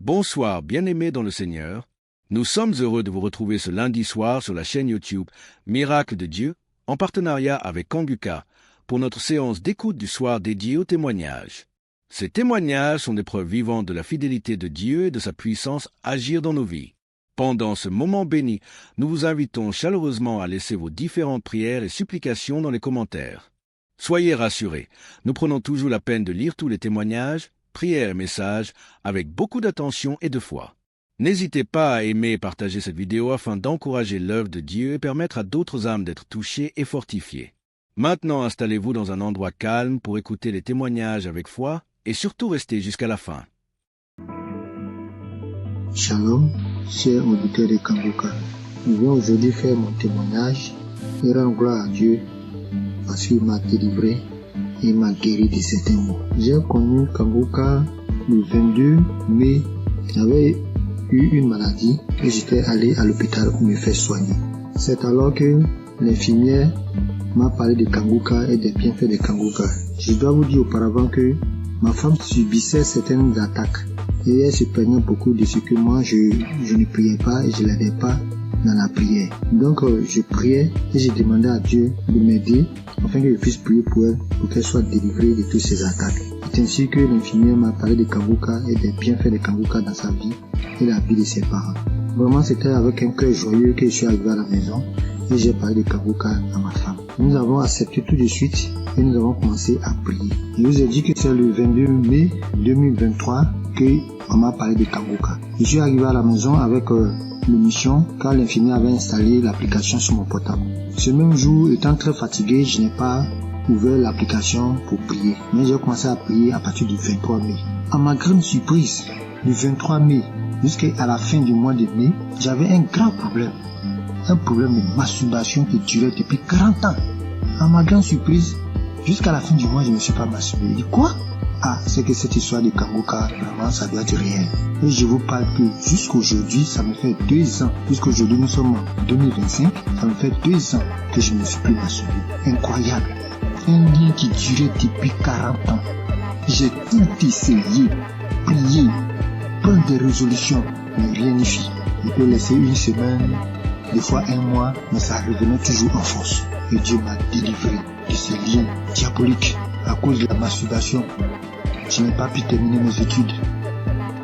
Bonsoir, bien-aimés dans le Seigneur. Nous sommes heureux de vous retrouver ce lundi soir sur la chaîne YouTube Miracle de Dieu, en partenariat avec Kanguka, pour notre séance d'écoute du soir dédiée aux témoignages. Ces témoignages sont des preuves vivantes de la fidélité de Dieu et de sa puissance à agir dans nos vies. Pendant ce moment béni, nous vous invitons chaleureusement à laisser vos différentes prières et supplications dans les commentaires. Soyez rassurés, nous prenons toujours la peine de lire tous les témoignages, prières et messages avec beaucoup d'attention et de foi. N'hésitez pas à aimer et partager cette vidéo afin d'encourager l'œuvre de Dieu et permettre à d'autres âmes d'être touchées et fortifiées. Maintenant, installez-vous dans un endroit calme pour écouter les témoignages avec foi et surtout restez jusqu'à la fin. Shalom, chers auditeurs de Kanguka. Je viens aujourd'hui faire mon témoignage et rendre gloire à Dieu parce qu'il m'a délivré et m'a guéri de certains maux. J'ai connu Kanguka le 22 mai. J'avais eu une maladie et j'étais allé à l'hôpital pour me faire soigner. C'est alors que l'infirmière m'a parlé de Kanguka et des bienfaits de Kanguka. Je dois vous dire auparavant que ma femme subissait certaines attaques et elle se plaignait beaucoup de ce que moi je ne priais pas et je ne l'aidais pas dans la prière. Donc je priais et je demandais à Dieu de m'aider afin que je puisse prier pour elle, pour qu'elle soit délivrée de toutes ces attaques. C'est ainsi que l'infirmière m'a parlé de Kanguka et des bienfaits de Kanguka dans sa vie et la vie de ses parents. Vraiment, c'était avec un cœur joyeux que je suis arrivé à la maison et j'ai parlé de Kanguka à ma femme. Nous avons accepté tout de suite et nous avons commencé à prier. Je vous ai dit que c'est le 22 mai 2023 qu'on m'a parlé de Kanguka. Je suis arrivé à la maison avec l'émission car l'infirmière avait installé l'application sur mon portable. Ce même jour, étant très fatigué, je n'ai pas ouvert l'application pour prier. Mais j'ai commencé à prier à partir du 23 mai. À ma grande surprise, du 23 mai jusqu'à la fin du mois de mai, j'avais un grand problème. Un problème de masturbation qui durait depuis 40 ans. À ma grande surprise, jusqu'à la fin du mois, je ne me suis pas masturbé. Je dis quoi? Ah, c'est que cette histoire de Kanguka, vraiment, ça doit être réel. Et je vous parle que jusqu'aujourd'hui, ça me fait 2 ans. Jusqu'aujourd'hui, nous sommes en 2025, ça me fait 2 ans que je ne me suis plus masturbé. Incroyable. Un lien qui durait depuis 40 ans. J'ai tout essayé, prié, prendre des résolutions, mais rien n'y fit. Je peux laisser une semaine, des fois un mois, mais ça revenait toujours en force. Et Dieu m'a délivré de ce lien diabolique à cause de la masturbation. Je n'ai pas pu terminer mes études.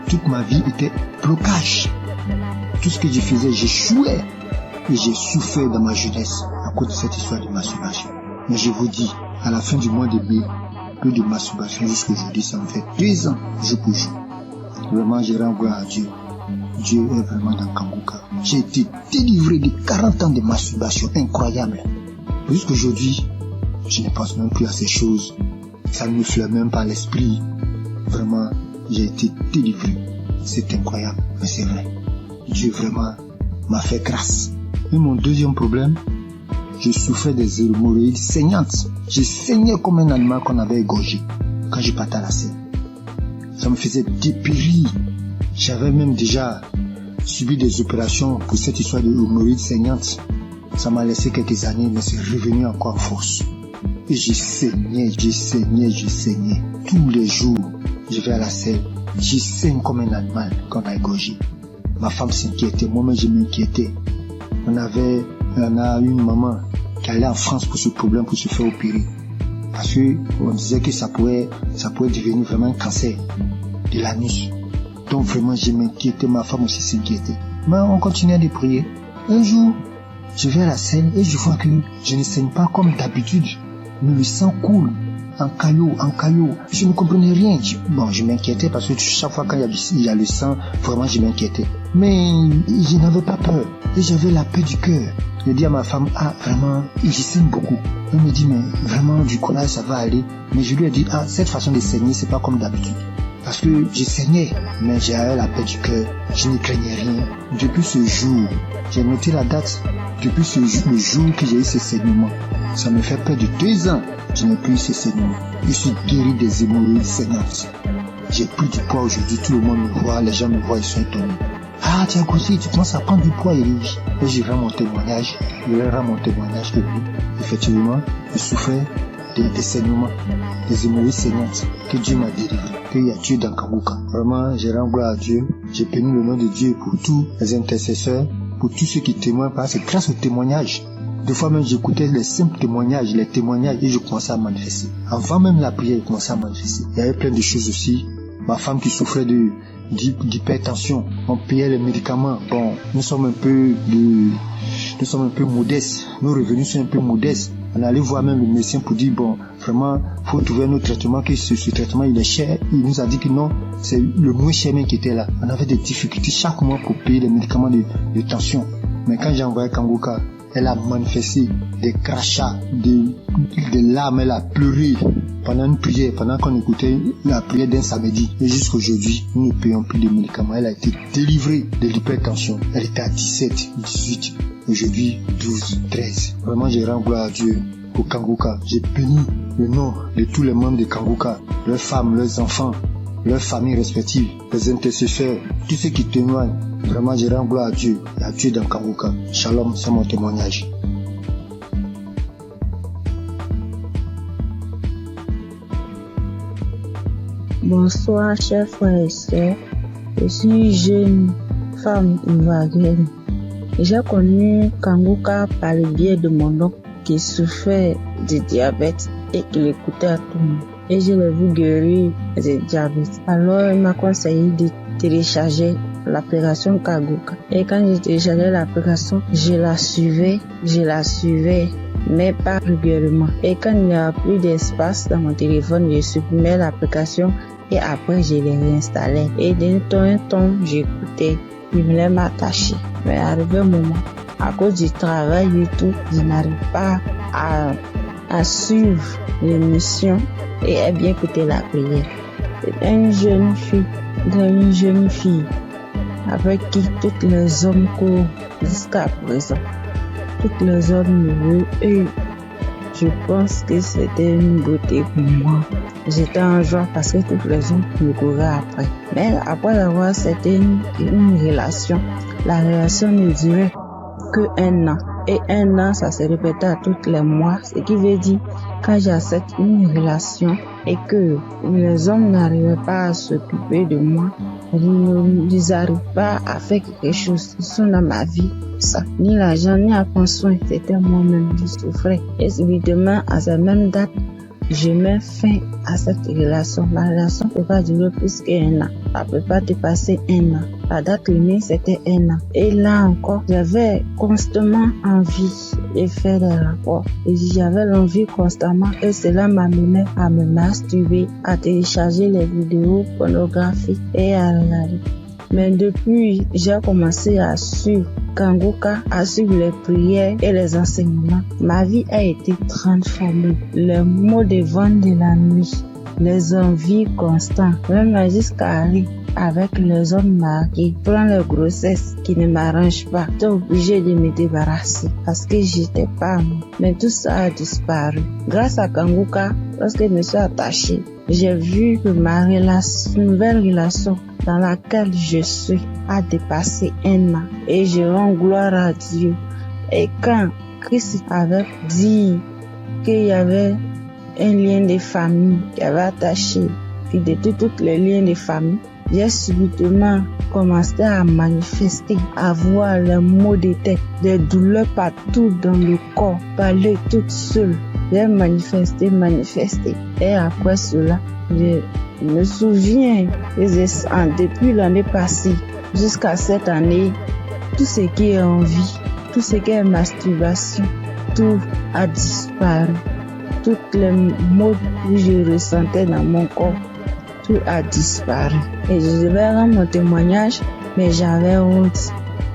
Toute ma vie était blocage. Tout ce que je faisais, j'échouais. Et j'ai souffert dans ma jeunesse à cause de cette histoire de masturbation. Mais je vous dis, à la fin du mois de mai, plus de masturbation jusqu'à aujourd'hui, ça me fait 2 ans, jour pour jour. Vraiment, je rends gloire à Dieu. Dieu est vraiment dans Kanguka. J'ai été délivré de 40 ans de masturbation incroyable. Jusqu'aujourd'hui, je ne pense même plus à ces choses. Ça ne me flaire même pas l'esprit. Vraiment, j'ai été délivré. C'est incroyable, mais c'est vrai. Dieu vraiment m'a fait grâce. Et mon deuxième problème, je souffrais des hémorroïdes saignantes. Je saignais comme un animal qu'on avait égorgé quand je partais à la scène. Ça me faisait dépérir. J'avais même déjà subi des opérations pour cette histoire de hémorroïdes saignantes. Ça m'a laissé quelques années, mais c'est revenu encore en force. Et je saignais. Tous les jours, je vais à la selle. Je saigne comme un animal qu'on a égorgé. Ma femme s'inquiétait, moi-même je m'inquiétais. On a une maman qui allait en France pour ce problème, pour se faire opérer. Parce qu'on disait que ça pouvait devenir vraiment un cancer de l'anus. Donc vraiment je m'inquiétais, ma femme aussi s'inquiétait. Mais on continuait de prier. Un jour, je vais à la selle et je vois que je ne saigne pas comme d'habitude. Mais le sang coule en caillot. Je ne comprenais rien. Je m'inquiétais parce que chaque fois quand il y a le sang, vraiment je m'inquiétais. Mais je n'avais pas peur. Et j'avais la paix du cœur. Je dis à ma femme, vraiment, je saigne beaucoup. Elle me dit, mais vraiment, du courage, ça va aller. Mais je lui ai dit, cette façon de saigner, c'est pas comme d'habitude. Parce que je saignais, mais j'avais la paix du cœur. Je ne craignais rien. Depuis ce jour, j'ai noté la date. Depuis le jour que j'ai eu ce saignement, ça me fait près de 2 ans. Je n'ai plus eu ce saignement. Je suis guéri des hémorroïdes saignantes. J'ai pris du poids aujourd'hui. Tout le monde me voit, les gens me voient, ils sont étonnés. Ah, tu as grossi, tu commences à prendre du poids, et oui. Et je rends mon témoignage. Je leur rends mon témoignage que oui, effectivement, je souffrais des saignements, des hémorroïdes saignantes, que Dieu m'a délivré. qu'il y a Dieu dans Kanguka. Vraiment, je rends gloire à Dieu. J'ai béni le nom de Dieu pour tous les intercesseurs, pour tous ceux qui témoignent, parce que grâce au témoignage, des fois même j'écoutais les simples témoignages, et je commençais à manifester. Avant même la prière, je commençais à manifester. Il y avait plein de choses aussi. Ma femme qui souffrait d'hypertension, on payait les médicaments. Bon, nous sommes un peu modestes. Nos revenus sont un peu modestes. On allait voir même le médecin pour dire, bon, vraiment, faut trouver un autre traitement, que ce traitement, il est cher. Il nous a dit que non, c'est le moins cher même qui était là. On avait des difficultés chaque mois pour payer les médicaments de tension. Mais quand j'ai envoyé Kanguka, elle a manifesté des crachats, des larmes, elle a pleuré pendant une prière, pendant qu'on écoutait la prière d'un samedi. Et jusqu'aujourd'hui, nous ne payons plus de médicaments. Elle a été délivrée de l'hypertension. Elle était à 17, 18, aujourd'hui 12, 13. Vraiment, je rends gloire à Dieu pour Kanguka. J'ai béni le nom de tous les membres de Kanguka, leurs femmes, leurs enfants, leurs familles respectives, les intercesseurs, tous ceux qui témoignent. Vraiment, je rends gloire à Dieu. Il y a Dieu dans Kanguka. Shalom, c'est mon témoignage. Bonsoir, chers frères et sœurs. Je suis jeune femme ivoirienne. J'ai connu Kanguka par le biais de mon oncle qui souffrait de diabète et qui l'écoutait à tout le monde. Et je l'ai vu guérir du diabète. Alors, il m'a conseillé de télécharger l'application Kanguka. Et quand j'ai téléchargé l'application, je la suivais, mais pas régulièrement. Et quand il n'y a plus d'espace dans mon téléphone, je supprimais l'application et après je l'ai réinstallée. Et d'un temps en temps, j'écoutais, je voulais m'attacher. Mais arrivé un moment, à cause du travail et tout, je n'arrive pas à suivre l'émission et à bien écouter la prière. C'est une jeune fille avec qui tous les hommes courent jusqu'à présent. Tous les hommes me veulent et je pense que c'était une beauté pour moi. J'étais en joie parce que tous les hommes me couraient après. Mais après avoir c'était une relation, la relation ne durait que 1 an. Et 1 an, ça se répétait à tous les mois. Ce qui veut dire, quand j'accepte une relation et que les hommes n'arrivaient pas à s'occuper de moi, ils n'arrivent pas à faire quelque chose. Ils sont dans ma vie. Ça. Ni l'argent, ni à prendre soin. C'était moi-même qui souffrais. Et subitement, à cette même date, je mets fin à cette relation. Ma relation ne peut pas durer plus qu'1 an. Ça ne peut pas dépasser 1 an. La date limite, c'était 1 an. Et là encore, j'avais constamment envie de faire des rapports. Et j'avais l'envie constamment. Et cela m'amenait à me masturber, à télécharger les vidéos pornographiques et à regarder. Mais depuis, j'ai commencé à suivre Kanguka, à suivre les prières et les enseignements. Ma vie a été transformée. Les maux de vent de la nuit, les envies constantes, même jusqu'à aller avec les hommes mariés, prendre les grossesses qui ne m'arrangent pas. J'étais obligée de me débarrasser parce que j'étais pas moi. Mais tout ça a disparu. Grâce à Kanguka, lorsque je me suis attachée, j'ai vu que ma nouvelle relation dans laquelle je suis a dépassé 1 an. Et je rends gloire à Dieu. Et quand Christ avait dit qu'il y avait un lien de famille qui avait attaché, puis de tous les liens de famille, j'ai subitement commencé à manifester, à voir les maux de tête, des douleurs partout dans le corps, parler toute seule. J'ai manifesté. Et après cela, je me souviens que depuis l'année passée jusqu'à cette année, tout ce qui est envie, tout ce qui est masturbation, tout a disparu. Toutes les maux que je ressentais dans mon corps, tout a disparu. Et je vais rendre mon témoignage, mais j'avais honte.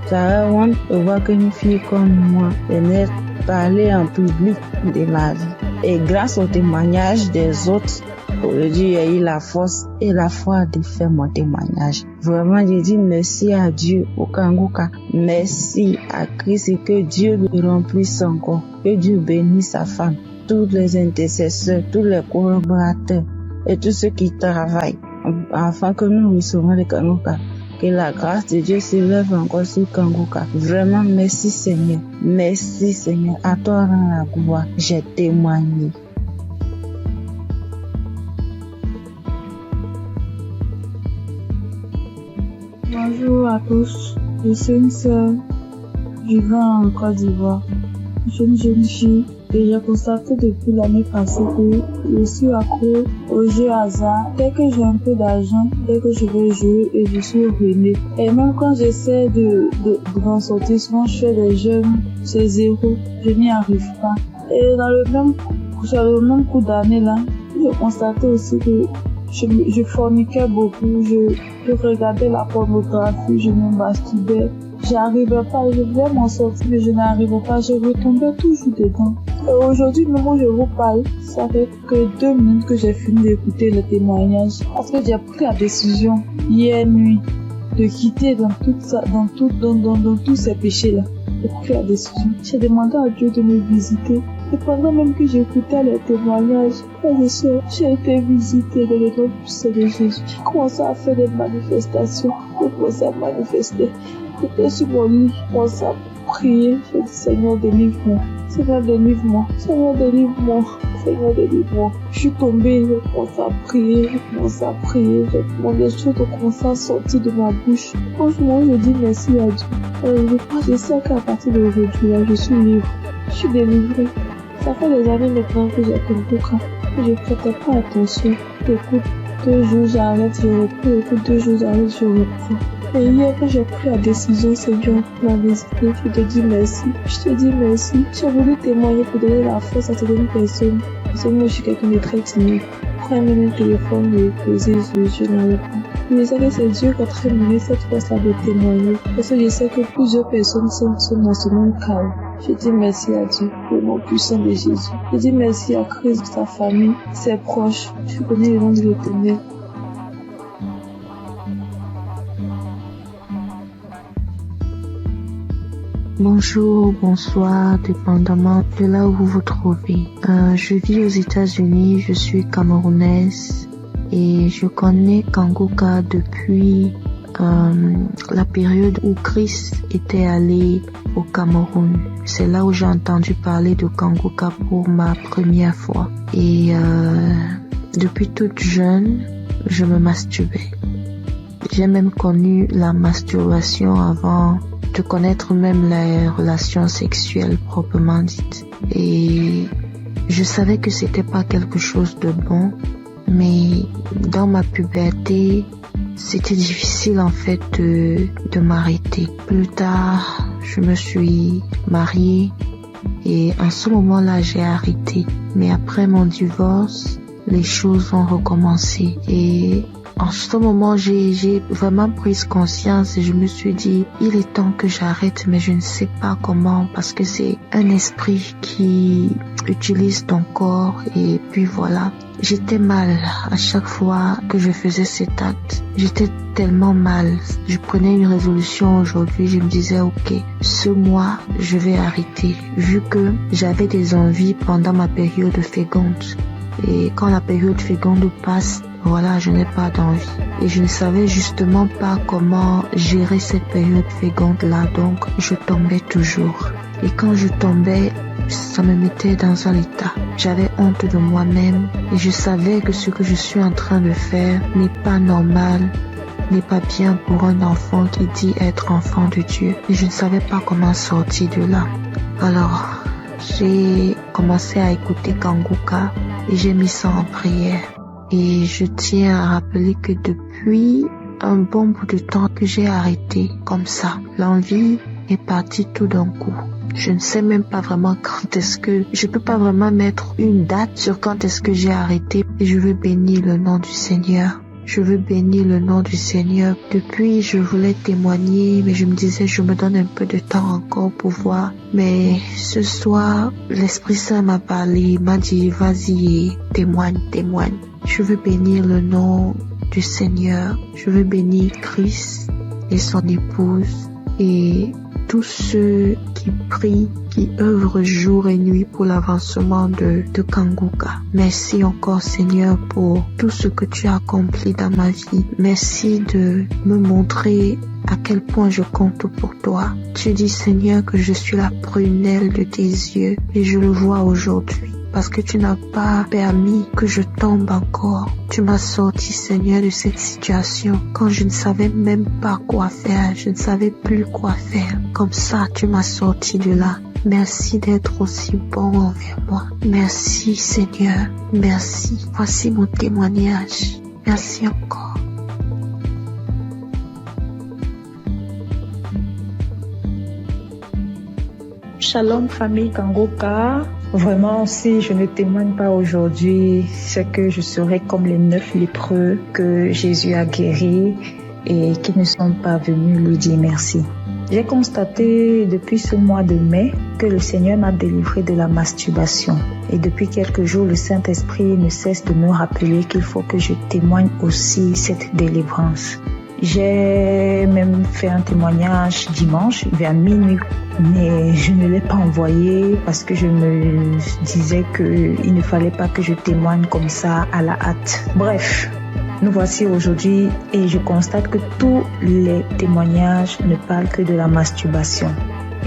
J'avais honte de voir qu'une fille comme moi venait parler en public de ma vie. Et grâce au témoignage des autres, aujourd'hui, j'ai eu la force et la foi de faire mon témoignage. Vraiment, je dis merci à Dieu, au Kanguka. Merci à Christ et que Dieu le remplisse encore. Que Dieu bénisse sa femme, tous les intercesseurs, tous les collaborateurs et tous ceux qui travaillent afin que nous recevons le Kanguka. Que la grâce de Dieu s'élève encore sur Kanguka. Vraiment, merci Seigneur. Merci Seigneur. À toi rend la gloire. J'ai témoigné. Bonjour à tous, je suis une sœur vivant en Côte d'Ivoire. Je suis une jeune fille et j'ai constaté depuis l'année passée que je suis accro aux jeux hasard. Dès que j'ai un peu d'argent, dès que je veux jouer et je suis ruinée. Et même quand j'essaie de m'en sortir, souvent je fais des jeux, c'est zéro, je n'y arrive pas. Et sur le même coup d'année là, j'ai constaté aussi que je forniquais beaucoup, je regardais la pornographie, je me masturbais. J'arrivais pas, je voulais m'en sortir, mais je n'arrivais pas, je retombais toujours dedans. Et aujourd'hui, même où je vous parle, ça fait que 2 minutes que j'ai fini d'écouter le témoignage. Parce que j'ai pris la décision, hier nuit, de quitter dans tous ces péchés-là. J'ai pris la décision. J'ai demandé à Dieu de me visiter. Et pendant même que j'écoutais les témoignages, j'ai été visitée dans le nom puissant de Jésus. J'ai commencé à faire des manifestations. J'ai commencé à manifester. J'étais sur mon lit, je commençais à prier. J'ai dit, Seigneur, délivre-moi. Seigneur, délivre-moi. Seigneur, délivre-moi. Seigneur, délivre-moi. Je suis tombée, j'ai commencé à prier. Les choses ont commencé à sortir de ma bouche. Franchement, je dis merci à Dieu. Je sais qu'à partir d'aujourd'hui, là, je suis libre. Je suis délivrée. Ça fait des années maintenant que j'ai compris que je ne prêtais pas attention. J'écoute 2 jours, j'arrête, je reprends. J'écoute 2 jours, j'arrête, je reprends. Et hier que j'ai pris la décision, Seigneur, pour la visiter, je te dis merci. Je te dis merci. J'ai voulu témoigner pour donner la force à certaines personnes. Parce que moi, je suis quelqu'un de très timide. Prends même un téléphone, me poser, je n'arrive pas. Je sais que c'est Dieu qui a très donné cette force-là de témoigner. Parce que je sais que plusieurs personnes sont dans ce même cas. Je dis merci à Dieu, le nom puissant de Jésus. Je dis merci à Christ, sa famille, ses proches. Je connais le nom de l'Éternel. Bonjour, bonsoir, dépendamment de là où vous vous trouvez. Je vis aux États-Unis, je suis camerounaise et je connais Kanguka depuis la période où Chris était allé au Cameroun. C'est là où j'ai entendu parler de Kanguka pour ma première fois. Et depuis toute jeune, je me masturbais. J'ai même connu la masturbation avant de connaître même les relations sexuelles proprement dites. Et je savais que c'était pas quelque chose de bon, mais dans ma puberté, c'était difficile en fait de m'arrêter. Plus tard, je me suis mariée et en ce moment-là, j'ai arrêté. Mais après mon divorce, les choses ont recommencé et en ce moment, j'ai vraiment pris conscience et je me suis dit, il est temps que j'arrête, mais je ne sais pas comment parce que c'est un esprit qui utilise ton corps et puis voilà. J'étais mal à chaque fois que je faisais cet acte. J'étais tellement mal. Je prenais une résolution aujourd'hui, je me disais, ok, ce mois, je vais arrêter vu que j'avais des envies pendant ma période féconde. Et quand la période féconde passe, voilà, je n'ai pas d'envie. Et je ne savais justement pas comment gérer cette période féconde-là, donc je tombais toujours. Et quand je tombais, ça me mettait dans un état. J'avais honte de moi-même et je savais que ce que je suis en train de faire n'est pas normal, n'est pas bien pour un enfant qui dit être enfant de Dieu. Et je ne savais pas comment sortir de là. Alors, j'ai commencé à écouter Kanguka et j'ai mis ça en prière. Et je tiens à rappeler que depuis un bon bout de temps que j'ai arrêté comme ça, l'envie est partie tout d'un coup. Je ne sais même pas vraiment quand est-ce que... Je peux pas vraiment mettre une date sur quand est-ce que j'ai arrêté. Et je veux bénir le nom du Seigneur. Je veux bénir le nom du Seigneur. Depuis, je voulais témoigner, mais je me disais, je me donne un peu de temps encore pour voir. Mais ce soir, l'Esprit Saint m'a parlé, il m'a dit, vas-y, témoigne. Je veux bénir le nom du Seigneur. Je veux bénir Christ et son épouse et tous ceux qui prient, qui œuvrent jour et nuit pour l'avancement de Kanguka. Merci encore Seigneur pour tout ce que tu as accompli dans ma vie. Merci de me montrer à quel point je compte pour toi. Tu dis Seigneur que je suis la prunelle de tes yeux et je le vois aujourd'hui. parce que tu n'as pas permis que je tombe encore. Tu m'as sorti, Seigneur, de cette situation quand je ne savais même pas quoi faire, je ne savais plus quoi faire. Comme ça, tu m'as sorti de là. Merci d'être aussi bon envers moi. Merci, Seigneur. Merci. Voici mon témoignage. Merci encore. Shalom famille Kangoka. Vraiment, si je ne témoigne pas aujourd'hui, c'est que je serai comme les 9 lépreux que Jésus a guéris et qui ne sont pas venus lui dire merci. J'ai constaté depuis ce mois de mai que le Seigneur m'a délivré de la masturbation. Et depuis quelques jours, le Saint-Esprit ne cesse de me rappeler qu'il faut que je témoigne aussi cette délivrance. J'ai même fait un témoignage dimanche vers minuit, mais je ne l'ai pas envoyé parce que je me disais qu'il ne fallait pas que je témoigne comme ça à la hâte. Bref, nous voici aujourd'hui et je constate que tous les témoignages ne parlent que de la masturbation.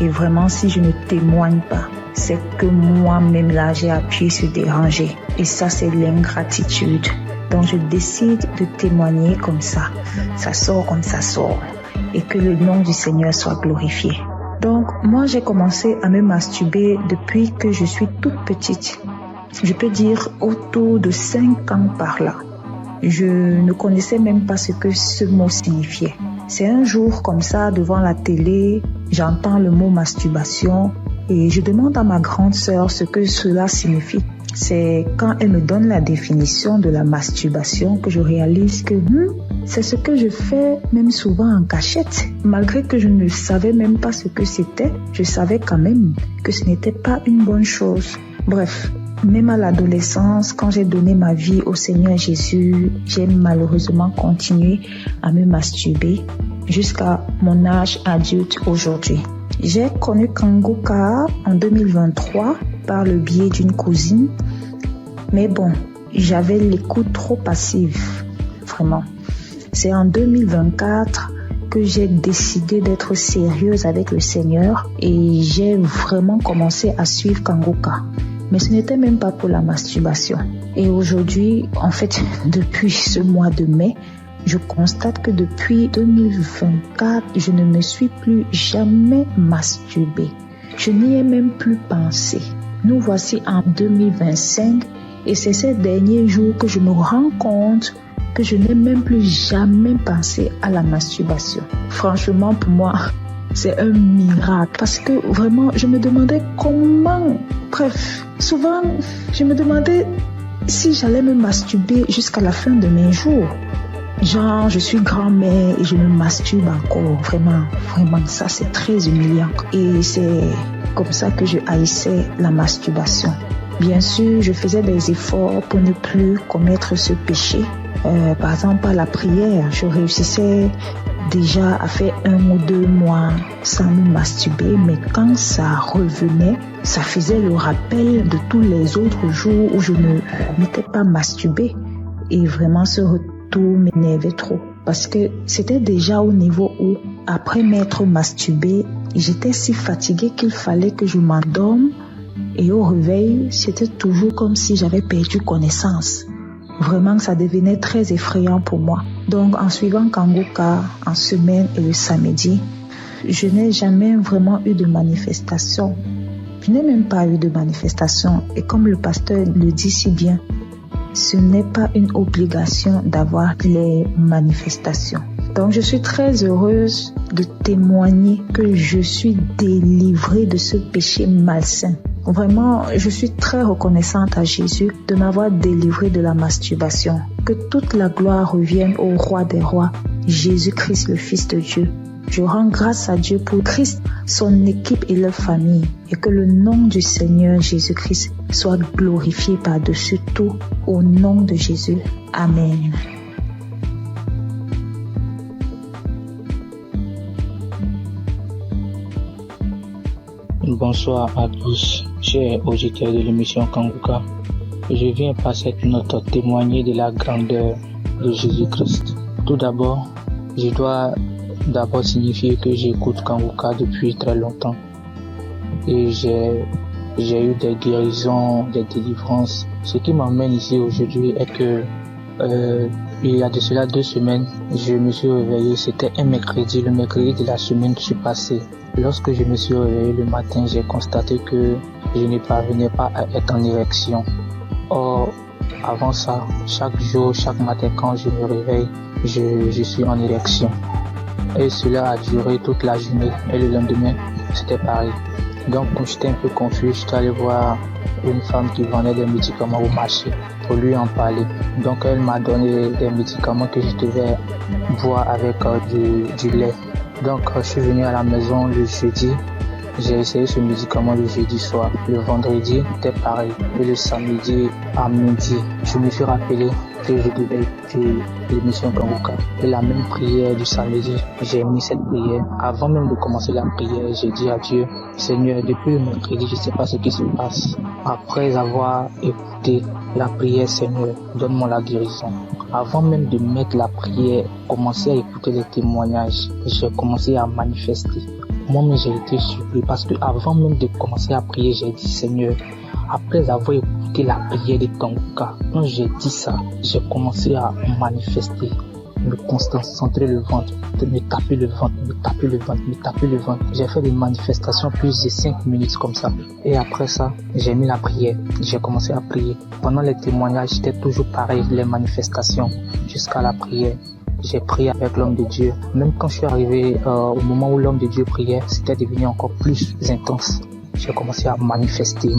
Et vraiment, si je ne témoigne pas, c'est que moi-même là, j'ai appuyé sur déranger. Et ça, c'est l'ingratitude. Donc, je décide de témoigner comme ça. Ça sort comme ça sort. Et que le nom du Seigneur soit glorifié. Donc, moi, j'ai commencé à me masturber depuis que je suis toute petite. Je peux dire autour de 5 ans par là. Je ne connaissais même pas ce que ce mot signifiait. C'est un jour comme ça, devant la télé, j'entends le mot masturbation et je demande à ma grande sœur ce que cela signifie. C'est quand elle me donne la définition de la masturbation que je réalise que c'est ce que je fais même souvent en cachette. Malgré que je ne savais même pas ce que c'était, je savais quand même que ce n'était pas une bonne chose. Bref, même à l'adolescence, quand j'ai donné ma vie au Seigneur Jésus, j'ai malheureusement continué à me masturber jusqu'à mon âge adulte aujourd'hui. J'ai connu Kangoka en 2023 par le biais d'une cousine. Mais bon, j'avais l'écoute trop passive, vraiment. C'est en 2024 que j'ai décidé d'être sérieuse avec le Seigneur et j'ai vraiment commencé à suivre Kangoka. Mais ce n'était même pas pour la masturbation. Et aujourd'hui, en fait, depuis ce mois de mai, je constate que depuis 2024, je ne me suis plus jamais masturbée. Je n'y ai même plus pensé. Nous voici en 2025 et c'est ces derniers jours que je me rends compte que je n'ai même plus jamais pensé à la masturbation. Franchement, pour moi, c'est un miracle parce que vraiment, je me demandais comment. Bref, souvent, je me demandais si j'allais me masturber jusqu'à la fin de mes jours. Genre, je suis grand-mère et je me masturbe encore. Vraiment, ça c'est très humiliant. Et c'est comme ça que je haïssais la masturbation. Bien sûr, je faisais des efforts pour ne plus commettre ce péché. Par exemple, par la prière, je réussissais déjà à faire 1 ou 2 mois sans me masturber, mais quand ça revenait, ça faisait le rappel de tous les autres jours où je ne m'étais pas masturbée. Et vraiment, ce retour m'énervait trop. Parce que c'était déjà au niveau où, après m'être masturbée, j'étais si fatiguée qu'il fallait que je m'endorme. Et au réveil, c'était toujours comme si j'avais perdu connaissance. Vraiment, ça devenait très effrayant pour moi. Donc, en suivant Kangoka en semaine et le samedi, je n'ai jamais vraiment eu de manifestation. Je n'ai même pas eu de manifestation. Et comme le pasteur le dit si bien, ce n'est pas une obligation d'avoir les manifestations. Donc, je suis très heureuse de témoigner que je suis délivrée de ce péché malsain. Vraiment, je suis très reconnaissante à Jésus de m'avoir délivrée de la masturbation. Que toute la gloire revienne au roi des rois, Jésus-Christ, le Fils de Dieu. Je rends grâce à Dieu pour Christ, son équipe et leur famille. Et que le nom du Seigneur Jésus-Christ soit glorifié par-dessus tout. Au nom de Jésus. Amen. Bonsoir à tous, chers auditeurs de l'émission Kangoka. Je viens par cette note témoigner de la grandeur de Jésus-Christ. Tout d'abord, je dois signifier que j'écoute Kangoka depuis très longtemps. Et j'ai j'ai eu des guérisons, des délivrances. Ce qui m'emmène ici aujourd'hui est que il y a de cela 2 semaines, je me suis réveillé, c'était un mercredi, le mercredi de la semaine qui s'est passée. Lorsque je me suis réveillé le matin, j'ai constaté que je ne parvenais pas à être en érection. Or, avant ça, chaque jour, chaque matin quand je me réveille, je suis en érection. Et cela a duré toute la journée et le lendemain, c'était pareil. Donc, quand j'étais un peu confus, j'étais allé voir une femme qui vendait des médicaments au marché pour lui en parler. Donc, elle m'a donné des médicaments que je devais boire avec du lait. Donc, je suis venu à la maison le jeudi. J'ai essayé ce médicament le jeudi soir. Le vendredi, c'était pareil. Et le samedi à midi, je me suis rappelé que je devais écouter l'émission Kanguka. Et la même prière du samedi, j'ai mis cette prière. Avant même de commencer la prière, j'ai dit à Dieu, Seigneur, depuis le mercredi, je ne sais pas ce qui se passe. Après avoir écouté la prière, Seigneur, donne-moi la guérison. Avant même de mettre la prière, commencer à écouter les témoignages, j'ai commencé à manifester. Moi-même, j'ai été surpris parce que avant même de commencer à prier, j'ai dit, Seigneur, après avoir écouté la prière de Kanguka, quand j'ai dit ça, j'ai commencé à manifester, me concentrer le ventre, me taper le ventre, me taper le ventre, me taper le ventre. J'ai fait des manifestations plus de 5 minutes comme ça. Et après ça, j'ai mis la prière, j'ai commencé à prier. Pendant les témoignages, c'était toujours pareil, les manifestations, jusqu'à la prière. J'ai prié avec l'homme de Dieu. Même quand je suis arrivé au moment où l'homme de Dieu priait, c'était devenu encore plus intense. J'ai commencé à manifester.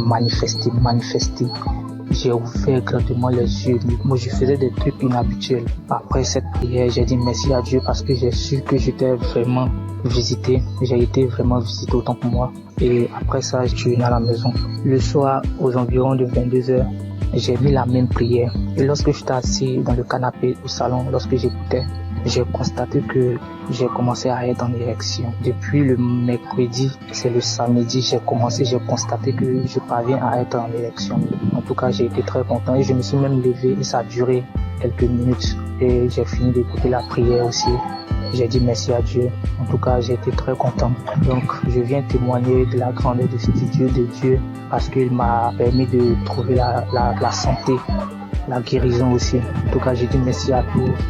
J'ai ouvert grandement les yeux. Moi, je faisais des trucs inhabituels. Après cette prière, j'ai dit merci à Dieu parce que j'ai su que j'étais vraiment visité. J'ai été vraiment visité autant que moi. Et après ça, je suis venu à la maison. Le soir, aux environs de 22h, j'ai mis la même prière. Et lorsque j'étais assis dans le canapé au salon, lorsque j'écoutais, j'ai constaté que j'ai commencé à être en érection. Depuis le mercredi, c'est le samedi, j'ai constaté que je parviens à être en érection. En tout cas, j'ai été très content et je me suis même levé et ça a duré quelques minutes. Et j'ai fini d'écouter la prière aussi. J'ai dit merci à Dieu. En tout cas, j'ai été très content. Donc, je viens témoigner de la grandeur de ce Dieu parce qu'il m'a permis de trouver la santé, la guérison aussi. En tout cas, j'ai dit merci à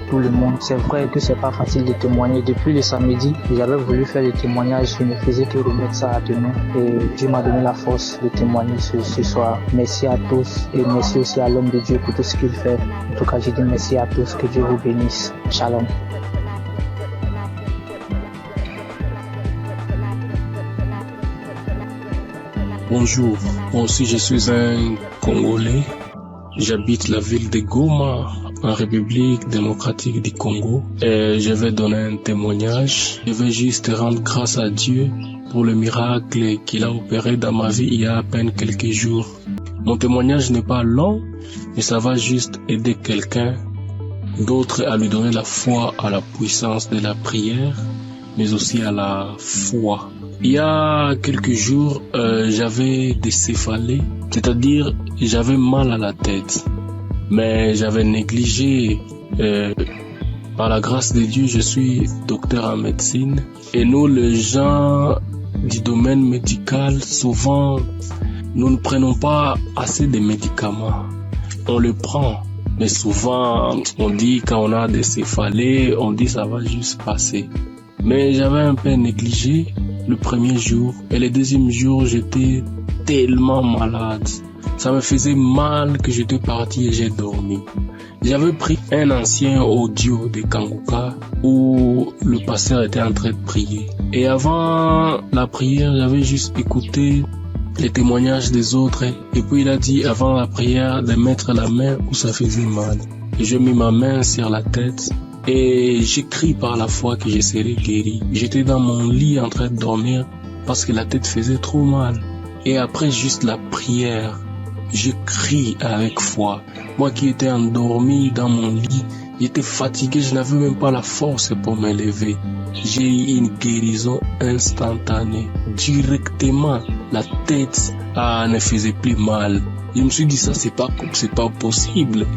tout le monde. C'est vrai que c'est pas facile de témoigner. Depuis le samedi, j'avais voulu faire le témoignage. Je ne faisais que remettre ça à demain. Et Dieu m'a donné la force de témoigner ce soir. Merci à tous et merci aussi à l'homme de Dieu pour tout ce qu'il fait. En tout cas, j'ai dit merci à tous. Que Dieu vous bénisse. Shalom. Bonjour, moi aussi je suis un Congolais. J'habite la ville de Goma, en République démocratique du Congo. Et je vais donner un témoignage. Je vais juste rendre grâce à Dieu pour le miracle qu'il a opéré dans ma vie il y a à peine quelques jours. Mon témoignage n'est pas long, mais ça va juste aider quelqu'un d'autre à lui donner la foi à la puissance de la prière, mais aussi à la foi. Il y a quelques jours, j'avais des céphalées, c'est-à-dire j'avais mal à la tête, mais j'avais négligé. Par la grâce de Dieu, je suis docteur en médecine et nous, les gens du domaine médical, souvent, nous ne prenons pas assez de médicaments. On le prend, mais souvent, on dit quand on a des céphalées, on dit ça va juste passer. Mais j'avais un peu négligé le premier jour et le deuxième jour, j'étais tellement malade. Ça me faisait mal que j'étais parti et j'ai dormi. J'avais pris un ancien audio de Kanguka où le pasteur était en train de prier. Et avant la prière, j'avais juste écouté les témoignages des autres. Et puis il a dit avant la prière de mettre la main où ça faisait mal. Et j'ai mis ma main sur la tête. Et j'ai crié par la foi que je serais guéri. J'étais dans mon lit en train de dormir parce que la tête faisait trop mal. Et après juste la prière, je crie avec foi. Moi qui étais endormi dans mon lit, j'étais fatigué, je n'avais même pas la force pour me lever. J'ai eu une guérison instantanée. Directement, la tête ne faisait plus mal. Je me suis dit ça, c'est pas possible.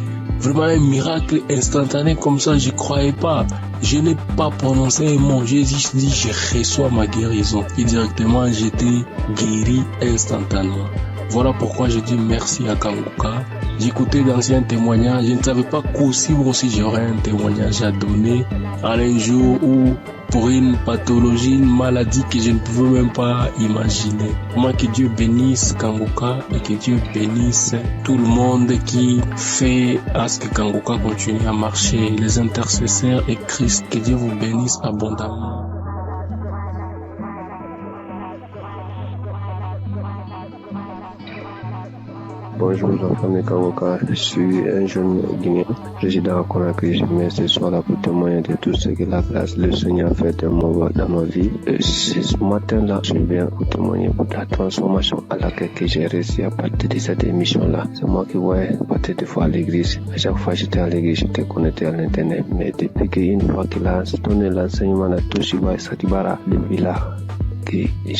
Vraiment un miracle instantané comme ça, je croyais pas. Je n'ai pas prononcé un mot, j'ai juste dit je reçois ma guérison. Et directement j'étais guéri instantanément. Voilà pourquoi je dis merci à Kanguka. J'écoutais d'anciens témoignages, je ne savais pas qu'aussi moi aussi j'aurais un témoignage à donner à un jour où pour une pathologie, une maladie que je ne pouvais même pas imaginer. Moi, que Dieu bénisse Kanguka et que Dieu bénisse tout le monde qui fait à ce que Kanguka continue à marcher, les intercesseurs et Christ, que Dieu vous bénisse abondamment. Bonjour, l'enfant de Kanguka. Je suis un jeune Guinéen, résident à Conakry. Je viens ce soir là pour témoigner de tout ce que la grâce le Seigneur a fait dans ma vie. Ce matin-là, je viens pour témoigner pour la transformation à laquelle j'ai réussi à partir de cette émission-là. C'est moi qui voyais partir des fois à l'église. À chaque fois que j'étais à l'église, j'étais connecté à l'internet. Mais depuis qu'une fois qu'il a donné l'enseignement à Toshiba et Satibara, depuis là, que j'ai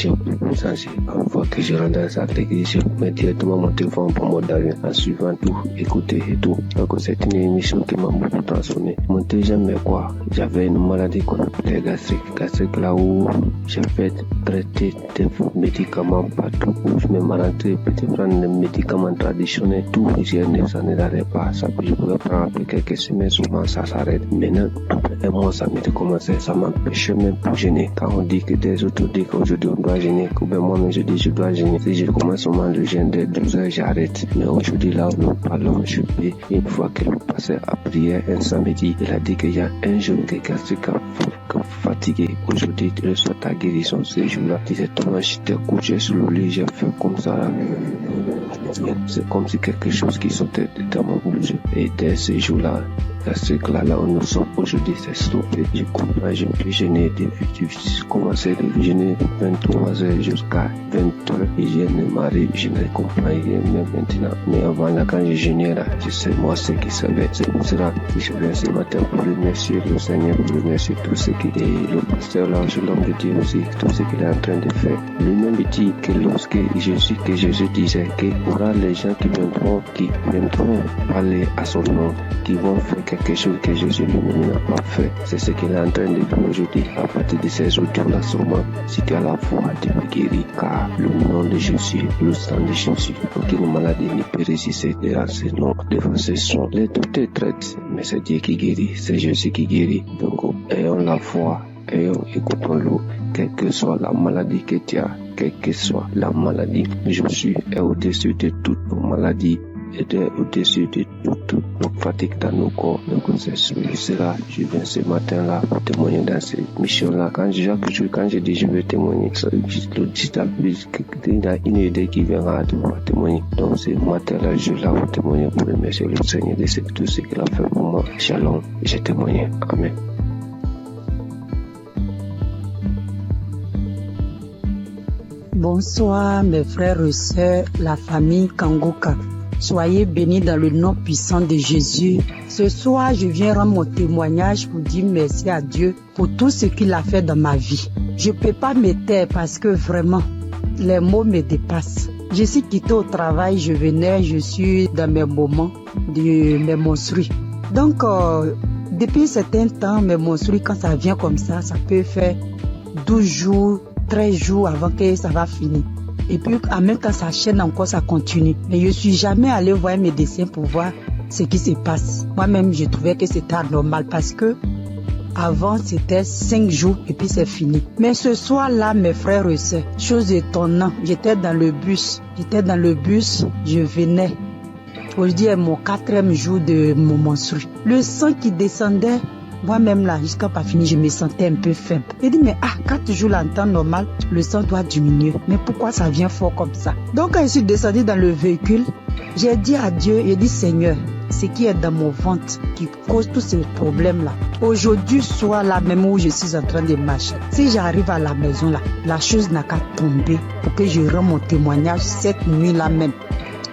changé. Une fois que je rentre à l'église, je mets directement mon téléphone pour mode d'avion en suivant tout, écouter et tout. Donc c'est une émission qui m'a beaucoup transformé. Mon deuxième, mais quoi, j'avais une maladie qu'on appelait gastrique. Gastrique là où j'ai fait traiter des médicaments partout où je me rentré, peut-être prendre des médicaments traditionnels, tout, ça ne n'arrête pas. Ça, je pouvais prendre après quelques semaines, souvent ça s'arrête. Maintenant, après un mois, ça m'était commencé, ça m'empêchait même pour gêner. Quand on dit que des autres disent qu'aujourd'hui on doit gêner, que ben moi-même je dis je dois gêner. Si je commence seulement le gêne de 12 heures, j'arrête. Mais aujourd'hui là où nous parlons, je peux, une fois que nous passons à prière un samedi, il a dit qu'il y a un jeune qui est gastrique fatigué. Aujourd'hui, il reçoit ta guérison ce jour-là. Directement, j'étais couché sur le lit, j'ai fait comme ça là. C'est comme si quelque chose qui sortait de mon bouche. Et dès ce jour-là, gastrique là où nous sommes aujourd'hui, c'est stoppé. Je comprends, je peux gêner depuis, j'ai commencé de gêner de 23h jusqu'à 20h. Et je ne m'arrive, je ne comprends rien même maintenant. Mais avant là, quand je gênais là, je sais moi ce qui savait. C'est pour cela que je viens ce matin pour remercier le Seigneur, pour remercier tout ce qui est le pasteur là, l'homme de Dieu aussi, tout ce qu'il est en train de faire. Lui-même dit que lorsque Jésus disait qu'il y aura les gens qui viendront parler à son nom, qui vont faire quelque chose que Jésus lui-même n'a pas fait. C'est ce qu'il est en train de faire aujourd'hui. À partir de ces audios-là, sûrement, si tu as la foi, tu peux guérir, car le nom de Jésus, le sang de Jésus, aucune maladie ne peut résister devant ce nom, devant ce son. Les doutes te traitent, mais c'est Dieu qui guérit, c'est Jésus qui guérit. Donc, ayons la foi, écoutons-le, quelle que soit la maladie que tu as, quelle que soit la maladie. Jésus est au-dessus de toutes nos maladies. Et au-dessus de toute nos fatigues dans nos corps. Donc c'est cela, je viens ce matin-là pour témoigner dans cette mission-là. Quand je dis je vais témoigner, il y a une idée qui viendra de pouvoir témoigner. Donc ce matin-là, je suis là pour témoigner, pour remercier le Seigneur de tout ce qu'il a fait pour moi. Shalom, j'ai témoigné. Amen. Bonsoir mes frères et sœurs, la famille Kanguka. Soyez bénis dans le nom puissant de Jésus. Ce soir, je viens rendre mon témoignage pour dire merci à Dieu pour tout ce qu'il a fait dans ma vie. Je ne peux pas me taire parce que vraiment, les mots me dépassent. Je suis quitté au travail, je suis dans mes moments de mes menstrues. Donc, depuis un certain temps, mes menstrues, quand ça vient comme ça peut faire 12 jours, 13 jours avant que ça va finir. Et puis, en même temps, ça chaîne encore, ça continue. Mais je ne suis jamais allé voir un médecin pour voir ce qui se passe. Moi-même, je trouvais que c'était anormal parce que avant, c'était 5 jours et puis c'est fini. Mais ce soir-là, mes frères et sœurs, chose étonnante, j'étais dans le bus, je venais. Aujourd'hui est mon 4e jour de mon menstru. Le sang qui descendait, moi-même là, jusqu'à pas fini, je me sentais un peu faible. J'ai dit, mais 4 jours là, en temps normal, le sang doit diminuer. Mais pourquoi ça vient fort comme ça? Donc quand je suis descendu dans le véhicule, j'ai dit à Dieu, j'ai dit, Seigneur, ce qui est dans mon ventre qui cause tous ces problèmes là. Aujourd'hui soir là, même où je suis en train de marcher, si j'arrive à la maison là, la chose n'a qu'à tomber pour que je rende mon témoignage cette nuit là même.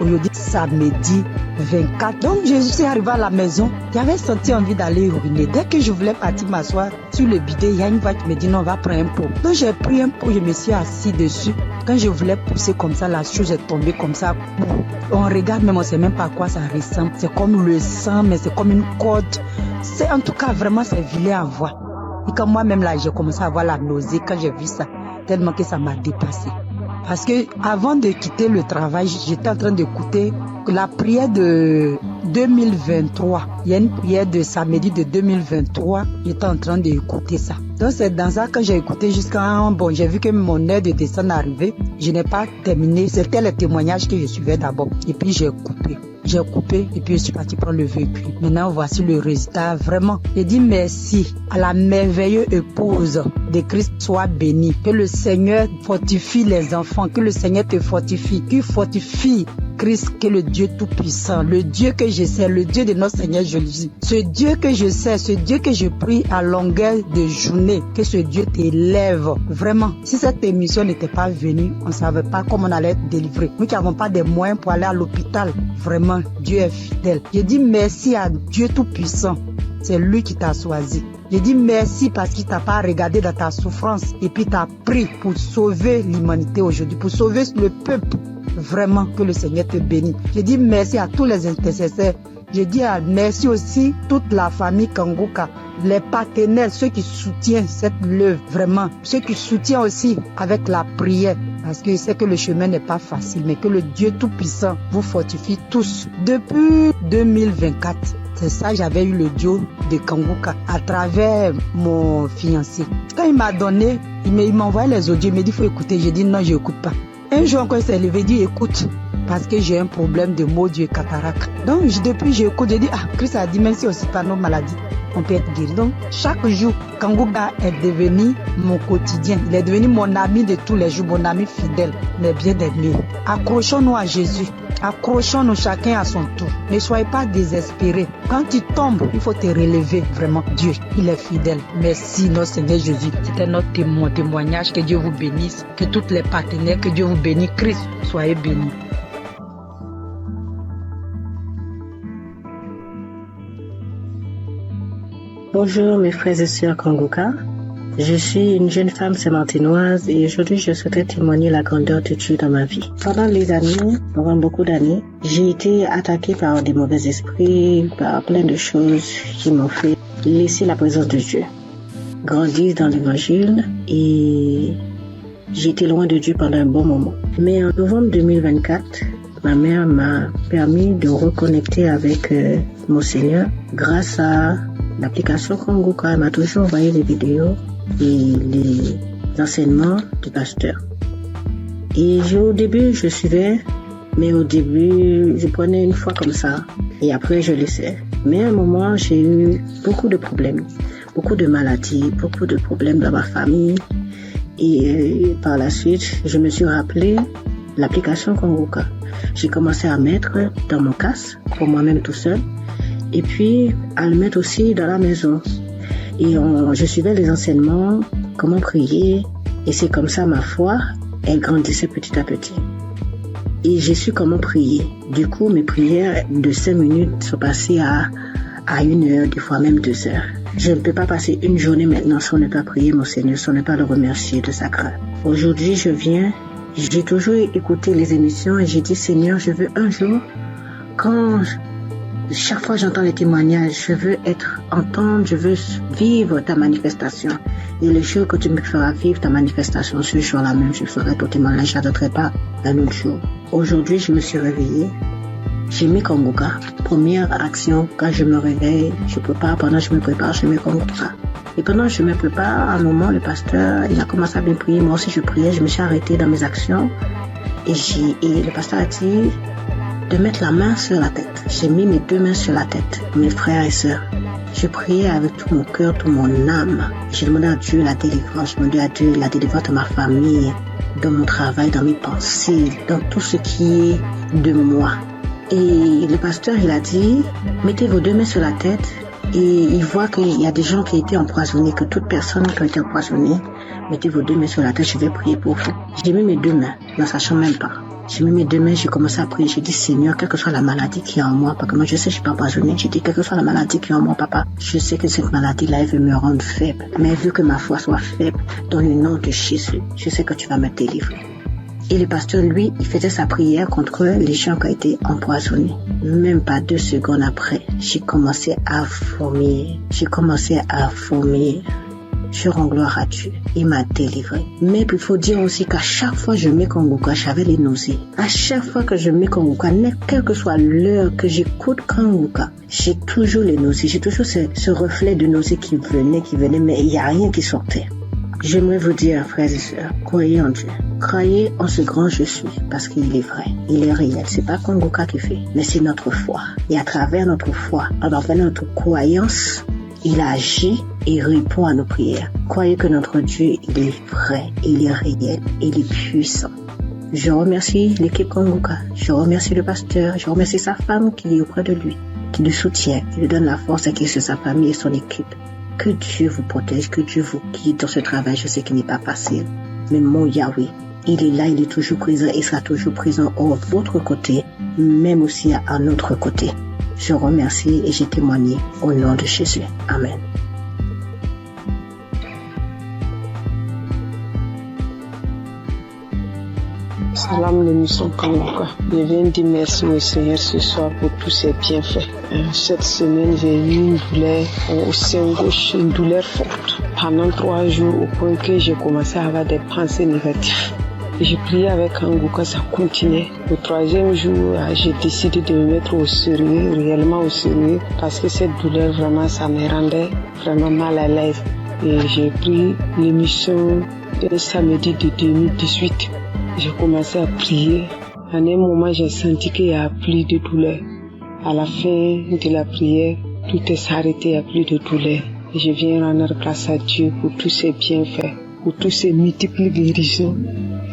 Aujourd'hui, samedi 24. Donc, je suis arrivé à la maison. J'avais senti envie d'aller uriner. Dès que je voulais partir m'asseoir sur le bidet, il y a une voix qui me dit non, on va prendre un pot. Donc, j'ai pris un pot, je me suis assis dessus. Quand je voulais pousser comme ça, la chose est tombée comme ça. On regarde, mais on ne sait même pas à quoi ça ressemble. C'est comme le sang, mais c'est comme une corde. C'est en tout cas vraiment, c'est vilain à voir. Et quand moi-même là, j'ai commencé à avoir la nausée quand j'ai vu ça, tellement que ça m'a dépassé. Parce que avant de quitter le travail, j'étais en train d'écouter la prière de 2023. Il y a une prière de samedi de 2023. J'étais en train d'écouter ça. Donc c'est dans ça que j'ai écouté jusqu'à... Bon, j'ai vu que mon heure de descente arrivait. Je n'ai pas terminé. C'était le témoignage que je suivais d'abord. Et puis j'ai coupé. J'ai coupé et puis je suis parti prendre le véhicule. Maintenant, voici le résultat. Vraiment, je dis merci à la merveilleuse épouse de Christ. Soit béni. Que le Seigneur fortifie les enfants. Que le Seigneur te fortifie. Qu'il fortifie Christ, que le Dieu Tout-Puissant, le Dieu que je sais, le Dieu de notre Seigneur Jésus. Ce Dieu que je sais, ce Dieu que je prie à longueur de journée, que ce Dieu t'élève. Vraiment, si cette émission n'était pas venue, on ne savait pas comment on allait être délivré. Nous qui n'avons pas de moyens pour aller à l'hôpital. Vraiment, Dieu est fidèle. Je dis merci à Dieu Tout-Puissant. C'est lui qui t'a choisi. Je dis merci parce qu'il t'a pas regardé dans ta souffrance et puis t'a pris pour sauver l'humanité aujourd'hui, pour sauver le peuple. Vraiment, que le Seigneur te bénisse. Je dis merci à tous les intercesseurs. Je dis merci aussi toute la famille Kanguka, les partenaires, ceux qui soutiennent cette œuvre, vraiment. Ceux qui soutiennent aussi avec la prière. Parce que je sais que le chemin n'est pas facile, mais que le Dieu Tout-Puissant vous fortifie tous. Depuis 2024, c'est ça, j'avais eu le duo de Kanguka à travers mon fiancé. Quand il m'a donné, il m'a envoyé les audios, il m'a dit il faut écouter. J'ai dit non, je n'écoute pas. Un jour encore, il s'est levé, il dit écoute, parce que j'ai un problème de maux d'yeux cataracte. Donc depuis, j'écoute, j'ai dit Christ a dit même si aussi par nos maladies, on peut être guéri. Donc chaque jour, Kanguka est devenu mon quotidien. Il est devenu mon ami de tous les jours, mon ami fidèle, mais bien aimé. Accrochons-nous à Jésus. Accrochons-nous chacun à son tour. Ne soyez pas désespérés. Quand tu tombes, il faut te relever. Vraiment, Dieu, il est fidèle. Merci, notre Seigneur Jésus. C'était notre témoignage. Que Dieu vous bénisse. Que tous les partenaires, que Dieu vous bénisse. Christ, soyez bénis. Bonjour mes frères et sœurs Kanguka. Je suis une jeune femme sémantinoise et aujourd'hui je souhaiterais témoigner la grandeur de Dieu dans ma vie. Pendant beaucoup d'années, j'ai été attaquée par des mauvais esprits, par plein de choses qui m'ont fait laisser la présence de Dieu. Grandir dans l'évangile et j'ai été loin de Dieu pendant un bon moment. Mais en novembre 2024, ma mère m'a permis de reconnecter avec mon Seigneur grâce à l'application Kanguka. Elle m'a toujours envoyé des vidéos et les enseignements du pasteur. Et au début, je suivais, mais au début, je prenais une fois comme ça et après, je laissais. Mais à un moment, j'ai eu beaucoup de problèmes, beaucoup de maladies, beaucoup de problèmes dans ma famille. Et par la suite, je me suis rappelé l'application Kanguka. J'ai commencé à mettre dans mon casque, pour moi-même tout seul, et puis à le mettre aussi dans la maison. Et je suivais les enseignements, comment prier, et c'est comme ça ma foi, elle grandissait petit à petit. Et j'ai su comment prier. Du coup, mes prières de 5 minutes sont passées à 1 heure, des fois même 2 heures. Je ne peux pas passer une journée maintenant sans ne pas prier mon Seigneur, sans ne pas le remercier de sa grâce. Aujourd'hui, j'ai toujours écouté les émissions et j'ai dit Seigneur, je veux un jour, chaque fois j'entends les témoignages, je veux entendre, je veux vivre ta manifestation. Et le jour que tu me feras vivre ta manifestation, ce jour-là même, je ferai ton témoignage, je n'attendrai pas un autre jour. Aujourd'hui, je me suis réveillée. J'ai mis Kanguka. Première action, quand je me réveille, je prépare, pendant que je me prépare, je mets Kanguka. Et pendant que je me prépare, à un moment, le pasteur, il a commencé à bien prier. Moi aussi, je priais, je me suis arrêtée dans mes actions. Et le pasteur a dit de mettre la main sur la tête. J'ai mis mes 2 mains sur la tête, mes frères et sœurs. Je priais avec tout mon cœur, toute mon âme. J'ai demandé à Dieu la délivrance. J'ai demandé à Dieu la délivrance de ma famille, dans mon travail, dans mes pensées, dans tout ce qui est de moi. Et le pasteur, il a dit, mettez vos 2 mains sur la tête. Et il voit qu'il y a des gens qui ont été empoisonnés, que toute personne qui a été empoisonnée, mettez vos 2 mains sur la tête, je vais prier pour vous. J'ai mis mes 2 mains, ne sachant même pas. J'ai mis mes 2 mains, j'ai commencé à prier. J'ai dit, Seigneur, quelle que soit la maladie qui est en moi, parce que moi je sais que je suis pas empoisonnée. J'ai dit, quelle que soit la maladie qui est en moi, papa, je sais que cette maladie-là, elle veut me rendre faible. Mais vu que ma foi soit faible, dans le nom de Jésus, je sais que tu vas me délivrer. Et le pasteur, lui, il faisait sa prière contre les gens qui ont été empoisonnés. Même pas 2 secondes après, j'ai commencé à vomir. Je rends gloire à Dieu. Il m'a délivré. Mais il faut dire aussi qu'à chaque fois que je mets Kanguka, j'avais les nausées. À chaque fois que je mets Kanguka, quelle que soit l'heure que j'écoute Kanguka, j'ai toujours les nausées. J'ai toujours ce reflet de nausées qui venait, mais il n'y a rien qui sortait. J'aimerais vous dire, frères et sœurs, croyez en Dieu. Croyez en ce grand je suis, parce qu'il est vrai, il est réel. C'est pas Kanguka qui fait, mais c'est notre foi. Et à travers notre foi, à travers notre croyance, il agit et répond à nos prières. Croyez que notre Dieu, il est vrai, il est réel, il est puissant. Je remercie l'équipe Kanguka, je remercie le pasteur, je remercie sa femme qui est auprès de lui, qui le soutient, qui lui donne la force et qui est sur sa famille et son équipe. Que Dieu vous protège, que Dieu vous guide dans ce travail. Je sais qu'il n'est pas facile. Mais mon Yahweh, il est là, il est toujours présent et sera toujours présent à votre côté, même aussi à notre côté. Je remercie et j'ai témoigné au nom de Jésus. Amen. Salam l'émission Kanguka. Je viens dire merci au Seigneur ce soir pour tous ses bienfaits. Cette semaine, j'ai eu une douleur au sein gauche, une douleur forte. Pendant 3 jours, au point que j'ai commencé à avoir des pensées négatives. J'ai prié avec Kanguka, ça continuait. Le 3e jour, j'ai décidé de me mettre au sérieux, réellement au sérieux, parce que cette douleur, vraiment, ça me rendait vraiment mal à l'aise. Et j'ai pris l'émission un samedi de 2018. J'ai commencé à prier. À un moment, j'ai senti qu'il n'y a plus de douleur. À la fin de la prière, tout est arrêté, il n'y a plus de douleur. Et je viens rendre grâce à Dieu pour tous ses bienfaits, pour tous ses multiples guérisons.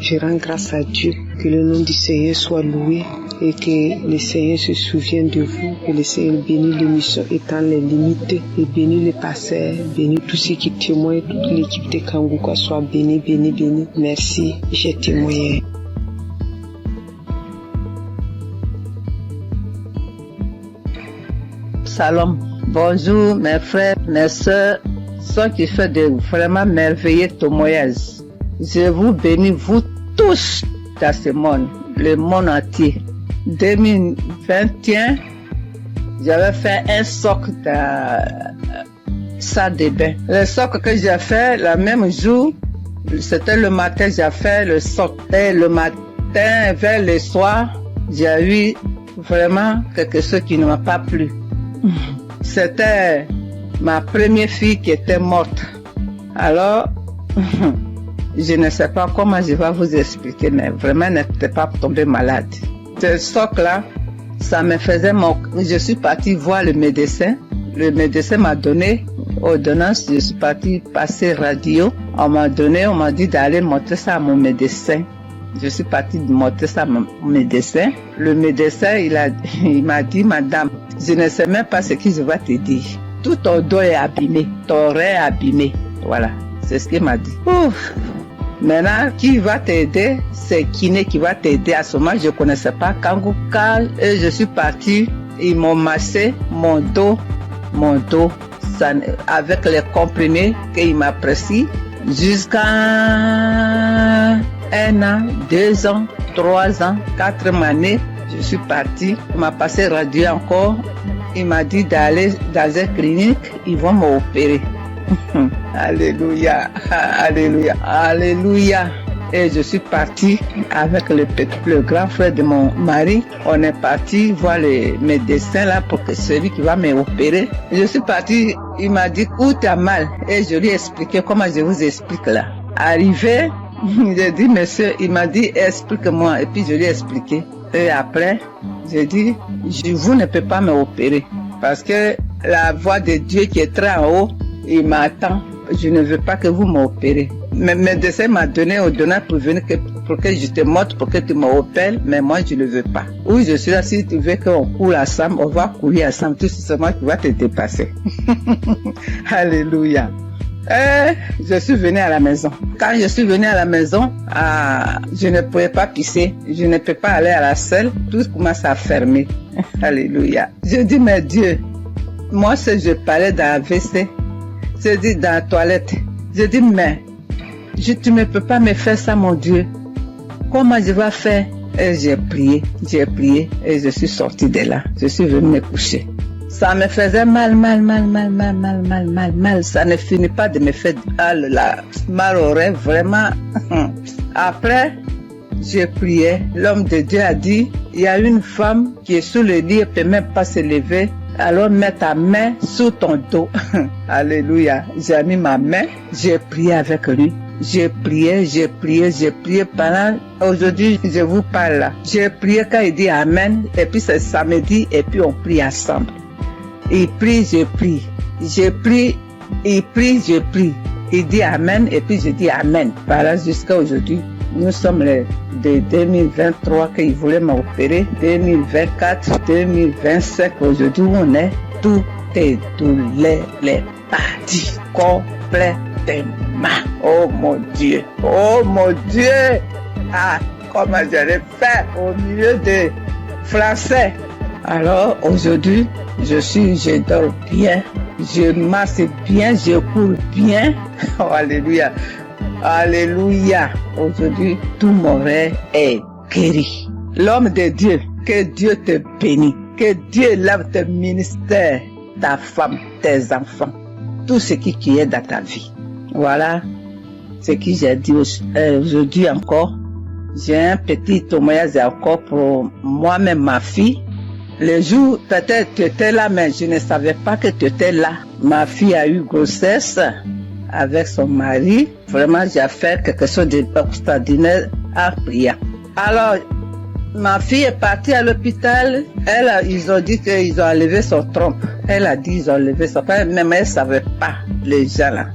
Je rends grâce à Dieu, que le nom du Seigneur soit loué et que le Seigneur se souvienne de vous, que le Seigneur bénisse l'émission étant les limites et bénisse les pasteurs, bénisse tous ceux qui témoignent, toute l'équipe de Kanguka soit bénie, bénie, bénie. Merci, j'ai témoigné. Salam. Bonjour mes frères, mes soeurs, ceux qui font de vraiment merveilleux témoignages. Je vous bénis, vous tous, dans ce monde, le monde entier. 2021, j'avais fait un socle dans salle de bain. Le socle que j'ai fait, le même jour, c'était le matin, j'ai fait le socle. Et le matin, vers le soir, j'ai eu vraiment quelque chose qui ne m'a pas plu. C'était ma première fille qui était morte. Alors, je ne sais pas comment je vais vous expliquer, mais vraiment, elle n'était pas tombée malade. Ce socle-là, ça me faisait je suis partie voir le médecin. Le médecin m'a donné ordonnance. Je suis partie passer radio. On m'a dit d'aller montrer ça à mon médecin. Je suis partie montrer ça à mon médecin. Le médecin, il m'a dit, madame, je ne sais même pas ce que je vais te dire. Tout ton dos est abîmé, ton rein est abîmé. Voilà, c'est ce qu'il m'a dit. Ouf. Maintenant, qui va t'aider? C'est kiné qui va t'aider. À ce moment, je ne connaissais pas Kanguka. Et je suis partie, ils m'ont massé mon dos, ça, avec les comprimés qu'il m'a prescrit jusqu'à 1 an, 2 ans, 3 ans, 4 années. Je suis partie, il m'a passé radio encore. Il m'a dit d'aller dans une clinique, ils vont m'opérer. Alléluia, alléluia, alléluia. Et je suis partie avec le grand frère de mon mari. On est parti voir le médecin là pour que celui qui va m'opérer. Je suis partie, il m'a dit où t'as mal. Et je lui ai expliqué comment je vous explique là. Arrivé, j'ai dit monsieur, il m'a dit explique-moi. Et puis je lui ai expliqué. Et après, j'ai dit, vous ne pouvez pas m'opérer. Parce que la voix de Dieu qui est très en haut, il m'attend. Je ne veux pas que vous m'opérez. Mais le médecin m'a donné ordonnance pour venir pour que je te montre, pour que tu m'opères, mais moi je ne veux pas. Oui, je suis là, si tu veux qu'on court ensemble, on va courir ensemble, tout simplement tu vas te dépasser. Alléluia. Je suis venue à la maison. Quand je suis venue à la maison, je ne pouvais pas pisser, je ne peux pas aller à la selle, tout commence à fermer. Alléluia. Je dis, mais Dieu, moi si je parlais dans la WC, je dis dans la toilette, je dis, mais tu ne peux pas me faire ça, mon Dieu. Comment je vais faire? Et j'ai prié, et je suis sortie de là. Je suis venue me coucher. Ça me faisait mal. Ça ne finit pas de me faire mal au rêve, vraiment. Après, j'ai prié. L'homme de Dieu a dit, il y a une femme qui est sous le lit, elle ne peut même pas se lever. Alors mets ta main sous ton dos. Alléluia. J'ai mis ma main, j'ai prié avec lui. J'ai prié pendant, aujourd'hui je vous parle là. J'ai prié quand il dit Amen, et puis c'est samedi, et puis on prie ensemble. Il prie, je prie. Je prie, il prie, je prie. Il dit Amen, et puis je dis Amen. Voilà, jusqu'à aujourd'hui. Nous sommes de 2023 qu'il voulait m'opérer, 2024, 2025, aujourd'hui on est, tout est douleur, les parties complètement. Oh mon Dieu, ah, comment j'allais faire au milieu des Français. Alors aujourd'hui, je dors bien, je marche bien, je cours bien. Oh, alléluia. Alléluia. Aujourd'hui, tout mon rêve est guéri. L'homme de Dieu, que Dieu te bénisse, que Dieu lave tes ministères, ta femme, tes enfants, tout ce qui est dans ta vie. Voilà ce que j'ai dit aujourd'hui encore. J'ai un petit témoignage encore pour moi-même, ma fille. Le jour, peut-être tu étais là, mais je ne savais pas que tu étais là. Ma fille a eu grossesse avec son mari. Vraiment, j'ai fait quelque chose d'extraordinaire en priant. Alors, ma fille est partie à l'hôpital. Ils ont dit qu'ils ont enlevé son trompe. Elle a dit qu'ils ont enlevé son trompe, mais elle ne savait pas, les gens là.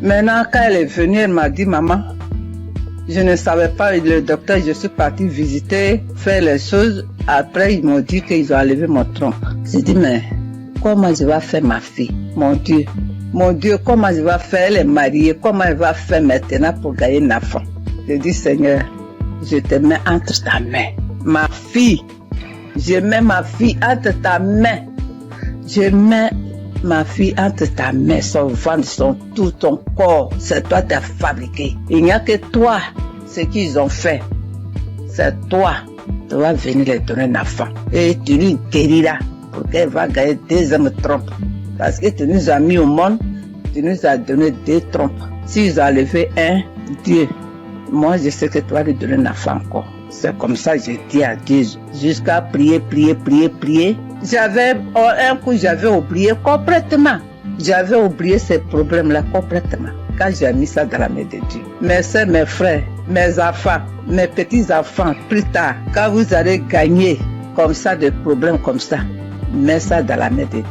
Maintenant, quand elle est venue, elle m'a dit, maman, je ne savais pas, le docteur, je suis partie visiter, faire les choses. Après, ils m'ont dit qu'ils ont enlevé mon trompe. J'ai dit, mais comment je vais faire ma fille? Mon Dieu, comment je vais faire? Elle est mariée, comment elle va faire maintenant pour gagner un enfant? J'ai dit, Seigneur, je te mets entre ta main. Ma fille, je mets ma fille entre ta main. Je mets ma fille entre ta main, son ventre, tout ton corps. C'est toi qui as fabriqué. Il n'y a que toi, ce qu'ils ont fait. C'est toi. Tu vas venir les donner un enfant. Et tu lui guériras pour qu'elle va gagner 2 hommes trompes. Parce que tu nous as mis au monde, tu nous as donné 2 trompes. S'ils ont enlevé un, Dieu, moi je sais que tu vas lui donner un enfant encore. C'est comme ça que j'ai dit à Dieu, jusqu'à prier. Un coup j'avais oublié complètement. J'avais oublié ces problèmes-là complètement. Quand j'ai mis ça dans la main de Dieu. Mes soeurs, mes frères, mes enfants, mes petits-enfants, plus tard, quand vous allez gagner comme ça, des problèmes comme ça, mets ça dans la main de Dieu.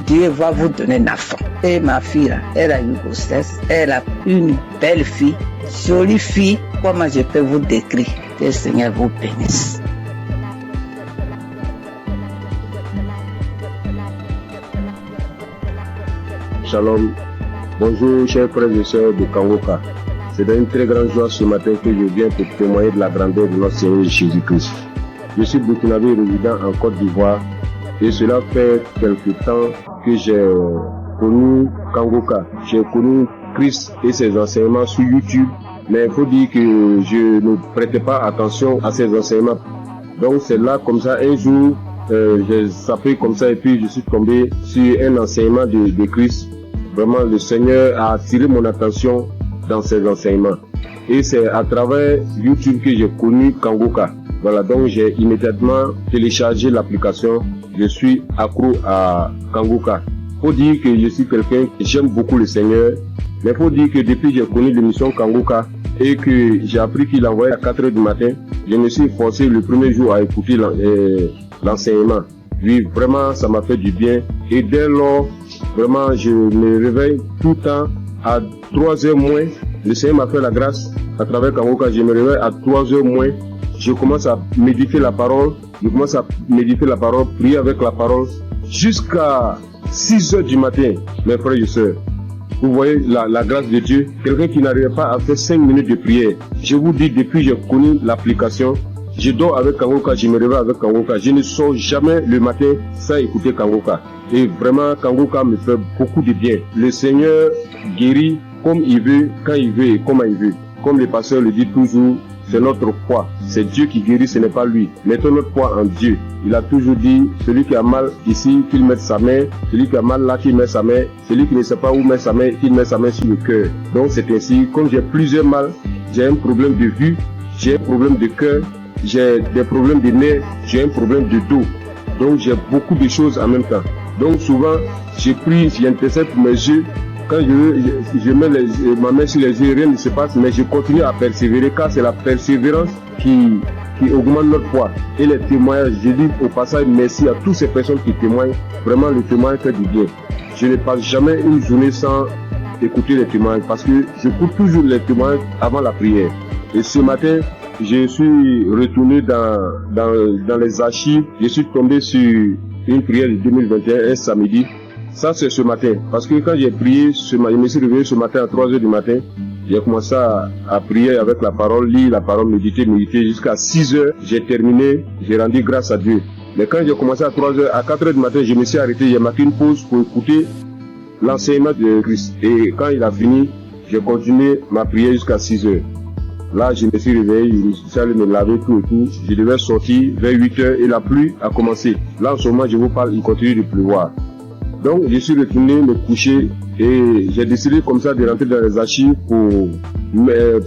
Dieu va vous donner un enfant. Et ma fille, là, elle a une grossesse, elle a une belle fille, jolie fille, comment je peux vous décrire? Que le Seigneur vous bénisse. Shalom. Bonjour chers frères et sœurs de Kangoka. C'est une très grande joie ce matin que je viens pour témoigner de la grandeur de notre Seigneur Jésus-Christ. Je suis burkinabé résident en Côte d'Ivoire et cela fait quelque temps que j'ai connu Kangoka. J'ai connu Christ et ses enseignements sur YouTube, mais il faut dire que je ne prêtais pas attention à ses enseignements. Donc c'est là comme ça un jour j'ai sapé comme ça et puis je suis tombé sur un enseignement de Christ. Vraiment le Seigneur a attiré mon attention dans ses enseignements. Et c'est à travers YouTube que j'ai connu Kangoka. Voilà, donc j'ai immédiatement téléchargé l'application. Je suis accro à Kangoka. Faut dire que je suis quelqu'un qui j'aime beaucoup le Seigneur. Mais faut dire que depuis que j'ai connu l'émission Kangoka et que j'ai appris qu'il envoyait à 4h du matin, je me suis forcé le premier jour à écouter l'enseignement. Oui, vraiment, ça m'a fait du bien. Et dès lors, vraiment, je me réveille tout le temps à 3h moins. Le Seigneur m'a fait la grâce à travers Kangoka. Je me réveille à 3h moins. Je commence à méditer la parole. Prier avec la parole jusqu'à 6h du matin, mes frères et sœurs. Vous voyez la grâce de Dieu. Quelqu'un qui n'arrivait pas à faire 5 minutes de prière. Je vous dis, depuis que j'ai connu l'application, je dors avec Kangoka, je me réveille avec Kangoka. Je ne sors jamais le matin sans écouter Kangoka. Et vraiment, Kangoka me fait beaucoup de bien. Le Seigneur guérit comme il veut, quand il veut et comment il veut. Comme le pasteur le dit toujours, c'est notre foi. C'est Dieu qui guérit, ce n'est pas lui. Mettons notre foi en Dieu. Il a toujours dit, celui qui a mal ici, qu'il mette sa main. Celui qui a mal là, qu'il mette sa main. Celui qui ne sait pas où mettre sa main, qu'il mette sa main sur le cœur. Donc c'est ainsi, comme j'ai plusieurs mal, j'ai un problème de vue, j'ai un problème de cœur, j'ai des problèmes de nerfs, j'ai un problème de dos. Donc j'ai beaucoup de choses en même temps. Donc souvent, j'intercède pour mes yeux. Quand je mets ma main sur les yeux, rien ne se passe, mais je continue à persévérer, car c'est la persévérance qui augmente notre foi. Et les témoignages, je dis au passage merci à toutes ces personnes qui témoignent. Vraiment, le témoignage fait du bien. Je ne passe jamais une journée sans écouter les témoignages, parce que j'écoute toujours les témoignages avant la prière. Et ce matin, je suis retourné dans les archives, je suis tombé sur une prière de 2021, un samedi. Ça, c'est ce matin. Parce que quand j'ai prié, je me suis réveillé ce matin à 3h du matin. J'ai commencé à prier avec la parole, lire la parole, méditer jusqu'à 6h. J'ai terminé, j'ai rendu grâce à Dieu. Mais quand j'ai commencé à 3h, à 4h du matin, je me suis arrêté. J'ai marqué une pause pour écouter l'enseignement de Christ. Et quand il a fini, j'ai continué ma prière jusqu'à 6h. Là, je me suis réveillé, je suis allé me laver tout et tout. Je devais sortir vers 8h et la pluie a commencé. Là, en ce moment, je vous parle, il continue de pleuvoir. Donc, je suis retourné me coucher et j'ai décidé comme ça de rentrer dans les archives pour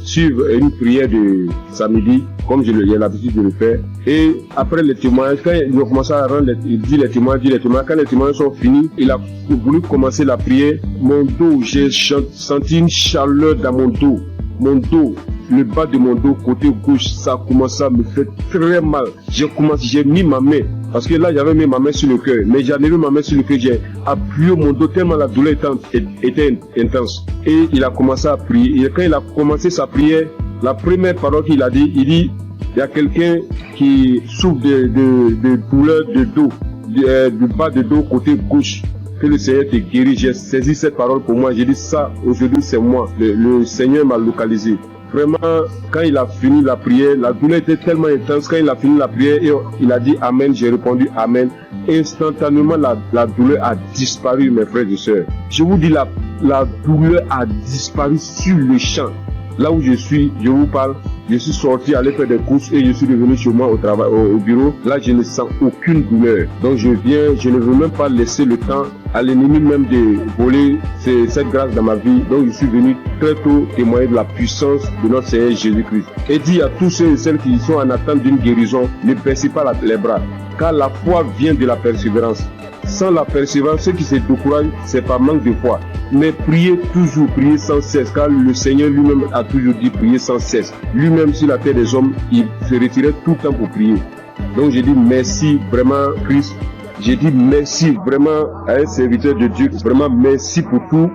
suivre une prière de samedi, comme j'ai l'habitude de le faire. Et après les témoignages, quand il a commencé à dire les témoignages, quand les témoignages sont finis, il a voulu commencer la prière. Mon dos, j'ai senti une chaleur dans mon dos. Mon dos, le bas de mon dos, côté gauche, ça a commencé à me faire très mal. J'ai mis ma main, parce que là j'avais mis ma main sur le cœur, mais j'ai mis ma main sur le cœur, j'ai appuyé mon dos tellement la douleur était intense. Et il a commencé à prier. Et quand il a commencé sa prière, la première parole qu'il a dit, il y a quelqu'un qui souffre de douleur de dos, du bas de dos côté gauche. Que le Seigneur te guérit. J'ai saisi cette parole pour moi. J'ai dit ça, aujourd'hui c'est moi. Le Seigneur m'a localisé. Vraiment, quand il a fini la prière, la douleur était tellement intense. Quand il a fini la prière, il a dit Amen. J'ai répondu Amen. Instantanément, la douleur a disparu, mes frères et sœurs. Je vous dis, la douleur a disparu sur le champ. Là où je suis, je vous parle, je suis sorti aller faire des courses et je suis revenu chez moi au bureau. Là, je ne sens aucune douleur. Donc, je ne veux même pas laisser le temps à l'ennemi même de voler cette grâce dans ma vie. Donc, je suis venu très tôt témoigner de la puissance de notre Seigneur Jésus-Christ. Et dit à tous ceux et celles qui sont en attente d'une guérison, ne baissez pas les bras. Car la foi vient de la persévérance. Sans la persévérance, ceux qui se découragent, c'est par manque de foi. Mais priez toujours, priez sans cesse, car le Seigneur lui-même a toujours dit prier sans cesse. Lui-même sur la terre des hommes, il se retirait tout le temps pour prier. Donc j'ai dit merci vraiment Christ. J'ai dit merci vraiment à un serviteur de Dieu. Vraiment merci pour tout.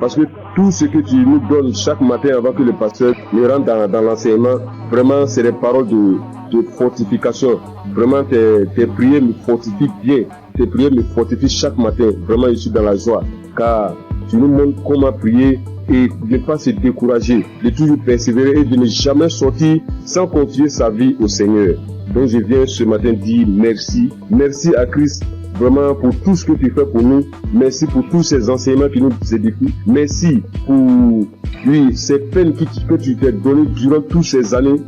Parce que tout ce que tu nous donnes chaque matin avant que le pasteur ne rentre dans l'enseignement, vraiment c'est des paroles de fortification. Vraiment tes prières me fortifient bien. Tes prières me fortifient chaque matin. Vraiment je suis dans la joie. Car tu nous montres comment prier et de ne pas se décourager, de toujours persévérer et de ne jamais sortir sans confier sa vie au Seigneur. Donc je viens ce matin dire merci. Merci à Christ vraiment pour tout ce que tu fais pour nous. Merci pour tous ces enseignements qui nous édifient. Merci pour ces peines que tu t'es données durant toutes ces années.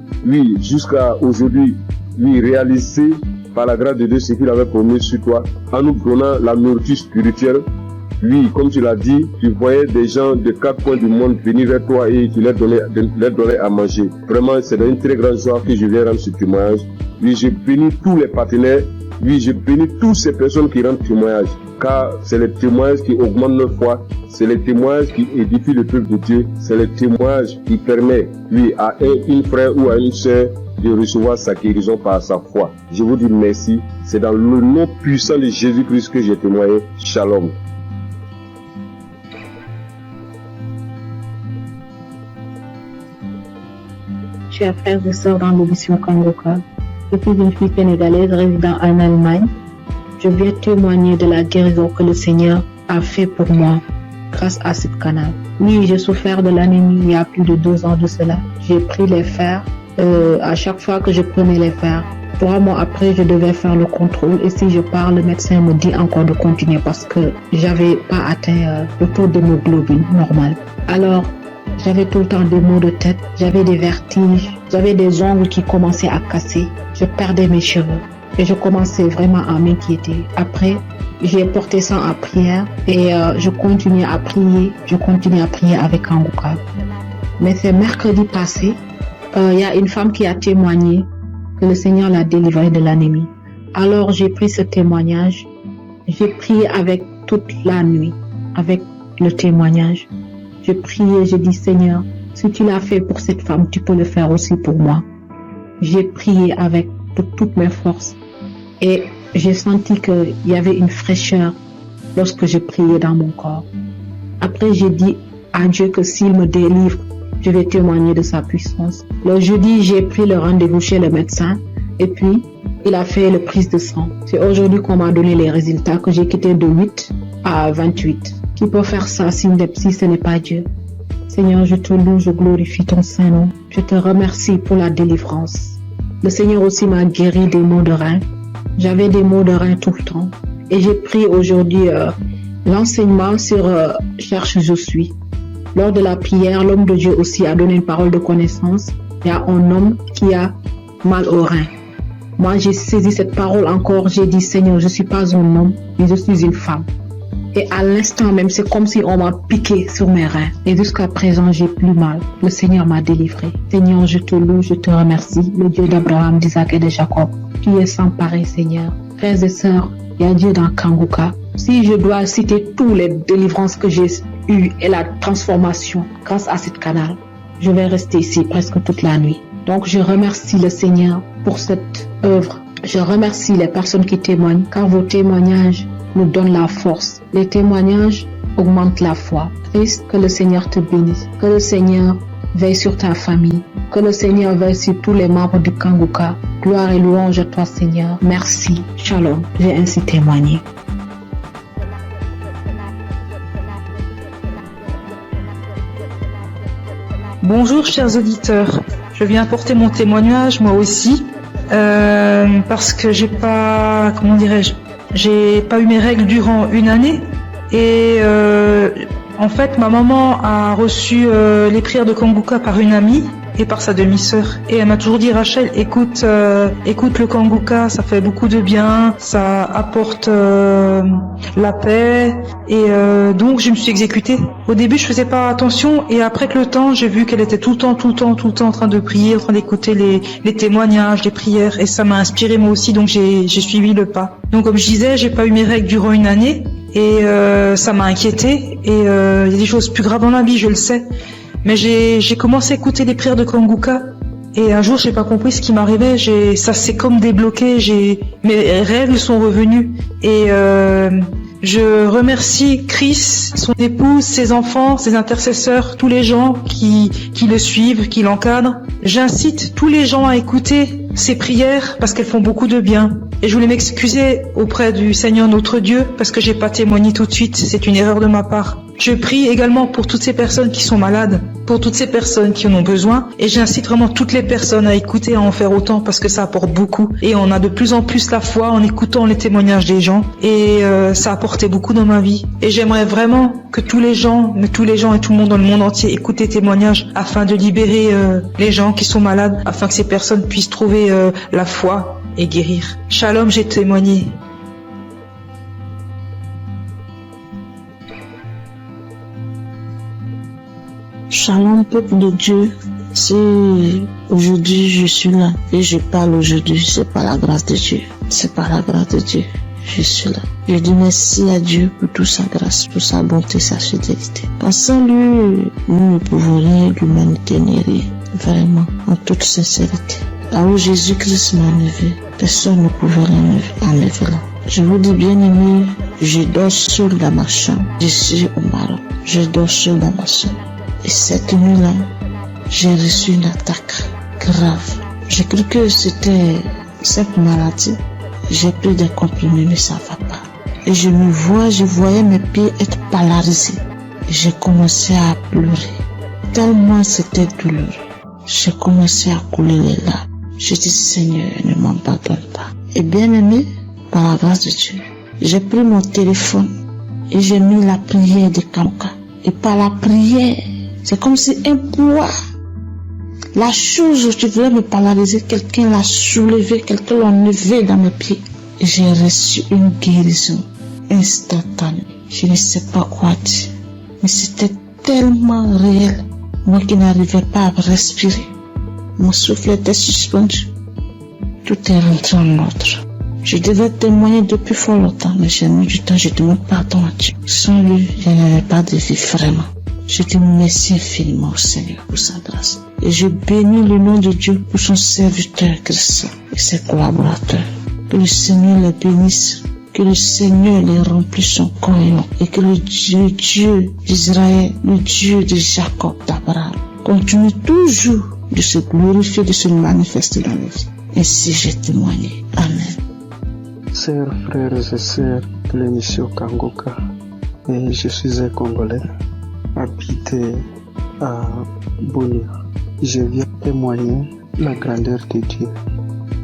Jusqu'à aujourd'hui, réaliser par la grâce de Dieu ce qu'il avait promis sur toi en nous donnant la nourriture spirituelle. Comme tu l'as dit, tu voyais des gens de 4 coins du monde venir vers toi et tu leur donnais à manger. Vraiment, c'est une très grande joie que je viens rendre ce témoignage. Je bénis tous les partenaires. Je bénis toutes ces personnes qui rendent témoignage. Car c'est les témoignages qui augmentent notre foi. C'est les témoignages qui édifient le peuple de Dieu. C'est les témoignages qui permettent, à une frère ou à une sœur de recevoir sa guérison par sa foi. Je vous dis merci. C'est dans le nom puissant de Jésus-Christ que j'ai témoigné. Shalom. Chers frères et sœurs dans l'émission Kangoka, je suis une fille sénégalaise résidant en Allemagne. Je viens témoigner de la guérison que le Seigneur a fait pour moi grâce à ce canal. Oui, j'ai souffert de l'anémie il y a plus de 2 ans de cela. J'ai pris les fers. À chaque fois que je prenais les fers, 3 mois après, je devais faire le contrôle. Et si je parle, le médecin me dit encore de continuer parce que j'avais pas atteint le taux d'hémoglobine normal. Alors, J'avais tout le temps des maux de tête, j'avais des vertiges, j'avais des ongles qui commençaient à casser, je perdais mes cheveux et je commençais vraiment à m'inquiéter. Après, j'ai porté ça en prière et je continuais à prier avec Kanguka. Mais c'est mercredi passé, il y a une femme qui a témoigné que le Seigneur l'a délivrée de l'anémie. Alors j'ai pris ce témoignage, j'ai prié avec toute la nuit, avec le témoignage. J'ai prié, j'ai dit Seigneur, si tu l'as fait pour cette femme, tu peux le faire aussi pour moi. J'ai prié avec toutes mes forces et j'ai senti qu'il y avait une fraîcheur lorsque je priais dans mon corps. Après, j'ai dit à Dieu que s'il me délivre, je vais témoigner de sa puissance. Le jeudi, j'ai pris le rendez-vous chez le médecin et puis il a fait le prise de sang. C'est aujourd'hui qu'on m'a donné les résultats que j'ai quitté de 8 à 28. Qui peut faire ça si ce n'est pas Dieu? Seigneur, je te loue, je glorifie ton Saint-Nom. Je te remercie pour la délivrance. Le Seigneur aussi m'a guéri des maux de rein. J'avais des maux de rein tout le temps. Et j'ai pris aujourd'hui l'enseignement sur Cherche je suis. Lors de la prière, l'homme de Dieu aussi a donné une parole de connaissance. Il y a un homme qui a mal au rein. Moi, j'ai saisi cette parole encore. J'ai dit, Seigneur, je ne suis pas un homme, mais je suis une femme. Et à l'instant même, c'est comme si on m'a piqué sur mes reins. Et jusqu'à présent, j'ai plus mal. Le Seigneur m'a délivré. Seigneur, je te loue, je te remercie. Le Dieu d'Abraham, d'Isaac et de Jacob. Tu es sans pareil, Seigneur. Frères et sœurs, il y a Dieu dans Kanguka. Si je dois citer toutes les délivrances que j'ai eues et la transformation grâce à cette canal, je vais rester ici presque toute la nuit. Donc, je remercie le Seigneur pour cette œuvre. Je remercie les personnes qui témoignent, car vos témoignages nous donnent la force. Les témoignages augmentent la foi. Christ, que le Seigneur te bénisse. Que le Seigneur veille sur ta famille. Que le Seigneur veille sur tous les membres du Kanguka. Gloire et louange à toi, Seigneur. Merci. Shalom. J'ai ainsi témoigné. Bonjour chers auditeurs, je viens apporter mon témoignage moi aussi parce que j'ai pas eu mes règles durant une année et en fait ma maman a reçu les prières de Kanguka par une amie et par sa demi-sœur et elle m'a toujours dit Rachel écoute le Kanguka, ça fait beaucoup de bien, ça apporte la paix et donc je me suis exécutée. Au début je faisais pas attention et après que le temps j'ai vu qu'elle était tout le temps en train de prier, en train d'écouter les témoignages, les prières et ça m'a inspiré moi aussi donc j'ai suivi le pas. Donc comme je disais j'ai pas eu mes règles durant une année et ça m'a inquiétée et il y a des choses plus graves dans la vie je le sais. Mais j'ai commencé à écouter les prières de Kanguka et un jour j'ai pas compris ce qui m'arrivait, ça s'est comme débloqué, mes règles sont revenues et je remercie Chris, son épouse, ses enfants, ses intercesseurs, tous les gens qui le suivent, qui l'encadrent. J'incite tous les gens à écouter ces prières parce qu'elles font beaucoup de bien. Et je voulais m'excuser auprès du Seigneur notre Dieu parce que j'ai pas témoigné tout de suite, c'est une erreur de ma part. Je prie également pour toutes ces personnes qui sont malades, pour toutes ces personnes qui en ont besoin et j'incite vraiment toutes les personnes à écouter, à en faire autant parce que ça apporte beaucoup et on a de plus en plus la foi en écoutant les témoignages des gens et ça a apporté beaucoup dans ma vie et j'aimerais vraiment que tous les gens et tout le monde dans le monde entier écoutent les témoignages afin de libérer les gens qui sont malades, afin que ces personnes puissent trouver la foi et guérir. Shalom, j'ai témoigné. Shalom, peuple de Dieu. Si aujourd'hui je suis là et je parle aujourd'hui, c'est par la grâce de Dieu. C'est par la grâce de Dieu. Je suis là. Je dis merci à Dieu pour toute sa grâce, pour sa bonté, sa fidélité. Sans lui, nous ne pouvons rien, l'humanité n'est rien. Vraiment, en toute sincérité. Là où Jésus-Christ m'a enlevé, personne ne pouvait rien enlever là. Je vous dis bien aimé, je dors seul dans ma chambre. Je suis au Maroc. Je dors seul dans ma chambre. Et cette nuit-là, j'ai reçu une attaque grave. J'ai cru que c'était cette maladie. J'ai pris des comprimés, mais ça va pas. Et je voyais mes pieds être polarisés. J'ai commencé à pleurer. Tellement c'était douloureux. J'ai commencé à couler les larmes. Je dis, Seigneur, ne m'abandonne pas. Et bien aimé, par la grâce de Dieu, j'ai pris mon téléphone et j'ai mis la prière de Kanguka. Et par la prière, C'est comme si un poids, la chose où tu voulais me polariser, quelqu'un l'a soulevé, quelqu'un l'a enlevé dans mes pieds. Et j'ai reçu une guérison instantanée. Je ne sais pas quoi dire, mais c'était tellement réel. Moi qui n'arrivais pas à respirer, mon souffle était suspendu. Tout est rentré en ordre. Je devais témoigner depuis fort longtemps, mais j'ai mis du temps, je demande pardon à Dieu. Sans lui, je n'avais pas de vie vraiment. Je dis merci infiniment au Seigneur pour sa grâce. Et je bénis le nom de Dieu pour son serviteur Christ et ses collaborateurs. Que le Seigneur les bénisse, que le Seigneur les remplisse son cœur et que le Dieu d'Israël, le Dieu de Jacob, d'Abraham, continue toujours de se glorifier, de se manifester dans nos vies. Ainsi j'ai témoigné. Amen. Chers frères et sœurs de l'émission Kangoka, et je suis un Congolais, habité à Bunia. Je viens témoigner la grandeur de Dieu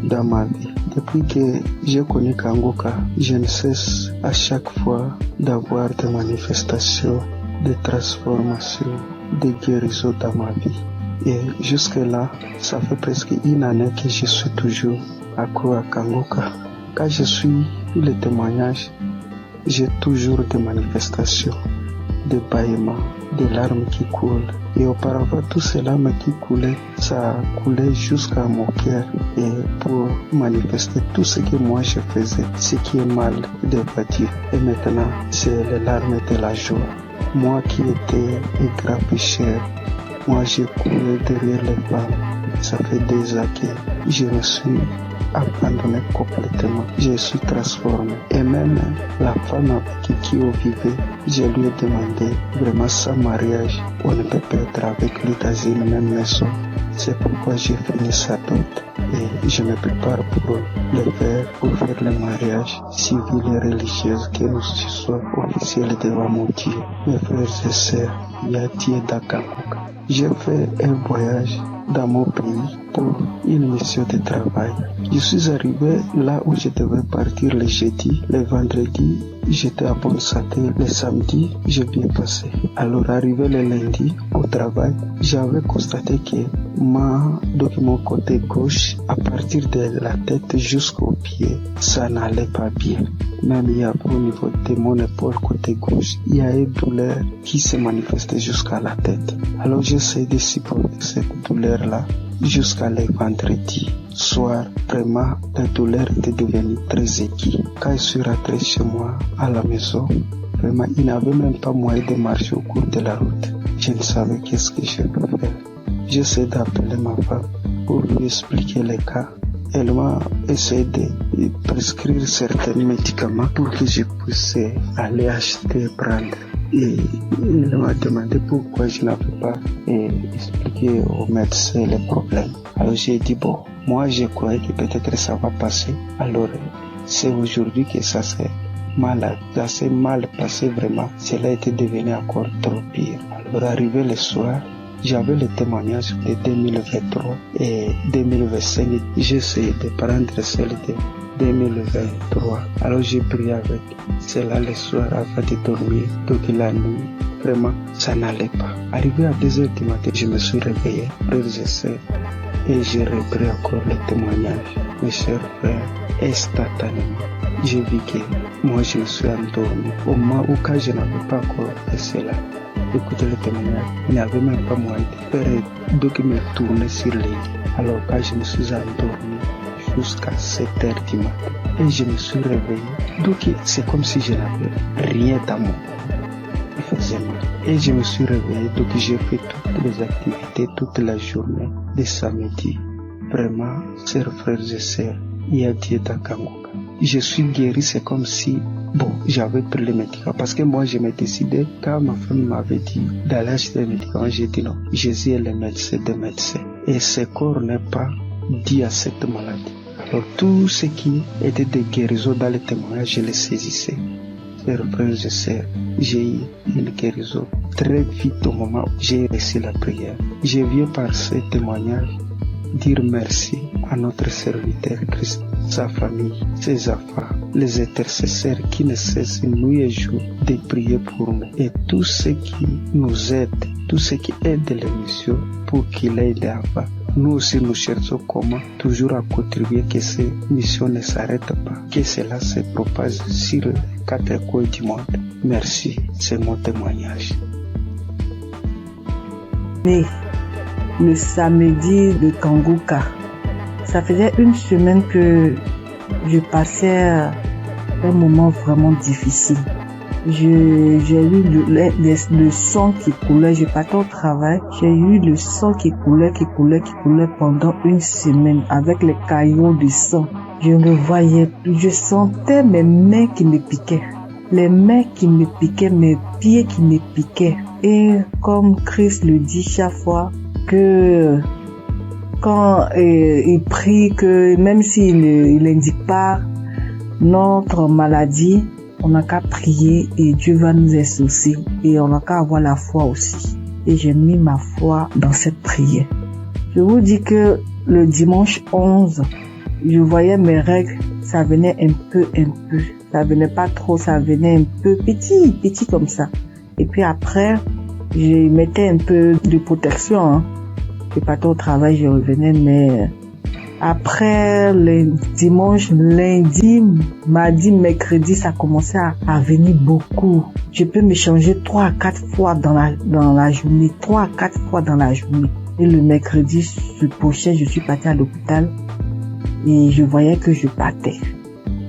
dans ma vie. Depuis que j'ai connu Kangoka, je ne cesse à chaque fois d'avoir des manifestations, des transformations, des guérisons dans ma vie. Et jusque-là, ça fait presque une année que je suis toujours accro à Kangoka. Quand je suis le témoignage, j'ai toujours des manifestations, des bâillements, des larmes qui coulent. Et auparavant, tout ces larmes qui coulaient, ça coulait jusqu'à mon cœur. Et pour manifester tout ce que moi je faisais, ce qui est mal devant Dieu. Et maintenant, c'est les larmes de la joie. Moi qui étais un grand pécheur, moi j'ai coulé derrière les femmes. Ça fait des années que je me suis abandonné complètement. Je suis transformé. Et même la femme avec qui on vivait, je lui ai demandé vraiment sans mariage, on ne peut pas être avec lui dans une même maison. C'est pourquoi j'ai fini sa dot. Et je me prépare pour le faire, pour faire le mariage civil et religieux, que nous soyons officiels devant mon Dieu. Mes frères et sœurs, il y a Dieu dans Kangoka. J'ai fait un voyage dans mon pays pour une mission de travail. Je suis arrivé là où je devais partir le jeudi, le vendredi, j'étais à bonne santé, le samedi, j'ai bien passé. Alors arrivé le lundi au travail, j'avais constaté que mon côté gauche, à partir de la tête jusqu'au pied, ça n'allait pas bien. Même il y a au niveau de mon épaule côté gauche, il y a une douleur qui se manifestait jusqu'à la tête. Alors j'essaie de supporter cette douleur-là jusqu'à le vendredi soir. Vraiment, la douleur était devenue très aiguë. Quand je suis rentré chez moi à la maison, vraiment, il n'avait même pas moyen de marcher au cours de la route. Je ne savais qu'est-ce que je peux faire. J'essaie d'appeler ma femme pour lui expliquer les cas. Elle m'a essayé de prescrire certains médicaments pour que je puisse aller acheter et prendre. Et il m'a demandé pourquoi je n'avais pas expliqué au médecin les problèmes. Alors j'ai dit bon, moi je croyais que peut-être ça va passer. Alors c'est aujourd'hui que ça s'est mal passé vraiment. Cela était devenu encore trop pire. Alors arrivé le soir, j'avais le témoignage de 2023 et 2025. J'ai essayé de prendre celle de 2023. Alors j'ai prié avec cela le soir avant de dormir. Donc la nuit, vraiment, ça n'allait pas. Arrivé à 2h du matin, je me suis réveillé, frères et sœurs, et j'ai repris encore le témoignage. Mes chers frères, instantanément, j'ai vu que moi je me suis endormi. Au moment où quand je n'avais pas encore fait cela, écoutez le témoignage, il n'y avait même pas moyen de faire donc me tourner sur les lits. Alors quand je me suis endormi jusqu'à 7h du matin et je me suis réveillé, donc c'est comme si je n'avais rien dans mon corps. Il faisait mal. Et je me suis réveillé, donc j'ai fait toutes les activités toute la journée de samedi. Vraiment, chers frères et sœurs, il y a Dieu dans Kangoka. Je suis guéri, c'est comme si j'avais pris les médicaments. Parce que moi, je m'ai décidé, quand ma femme m'avait dit d'aller acheter les médicaments, j'ai dit non, Jésus est le médecin des médecins. Et ce corps n'est pas dit à cette maladie. Alors, tout ce qui était de guérison dans les témoignages, je les saisissais. Chers frères et sœurs, j'ai eu une guérison très vite au moment où j'ai reçu la prière. Je viens par ce témoignage dire merci à notre serviteur Christ, sa famille, ses enfants, les intercesseurs qui ne cessent nuit et jour de prier pour nous et tous ceux qui nous aident tout ce qui aide l'émission pour qu'il aille là-bas. Nous aussi, nous cherchons comment toujours à contribuer que ces missions ne s'arrêtent pas, que cela se propage sur les 4 coins du monde. Merci, c'est mon témoignage. Mais le samedi de Kanguka, ça faisait une semaine que je passais un moment vraiment difficile. J'ai eu le sang qui coulait, je partais au travail, j'ai eu le sang qui coulait pendant une semaine avec les caillots de sang. Je ne voyais plus, je sentais mes mains qui me piquaient, les mains qui me piquaient, mes pieds qui me piquaient. Et comme Christ le dit chaque fois, que quand il prie, que même s'il n'indique pas notre maladie, on n'a qu'à prier et Dieu va nous exaucer. Et on n'a qu'à avoir la foi aussi. Et j'ai mis ma foi dans cette prière. Je vous dis que le dimanche 11, je voyais mes règles, ça venait un peu. Ça venait pas trop, ça venait un peu petit comme ça. Et puis après, je mettais un peu de protection. Je partais au travail, je revenais, mais après le dimanche, lundi, mardi, mercredi, ça commençait à venir beaucoup. Je peux me changer 3 à 4 fois dans la journée, 3 à 4 fois dans la journée. Et le mercredi, ce prochain, je suis partie à l'hôpital et je voyais que je battais.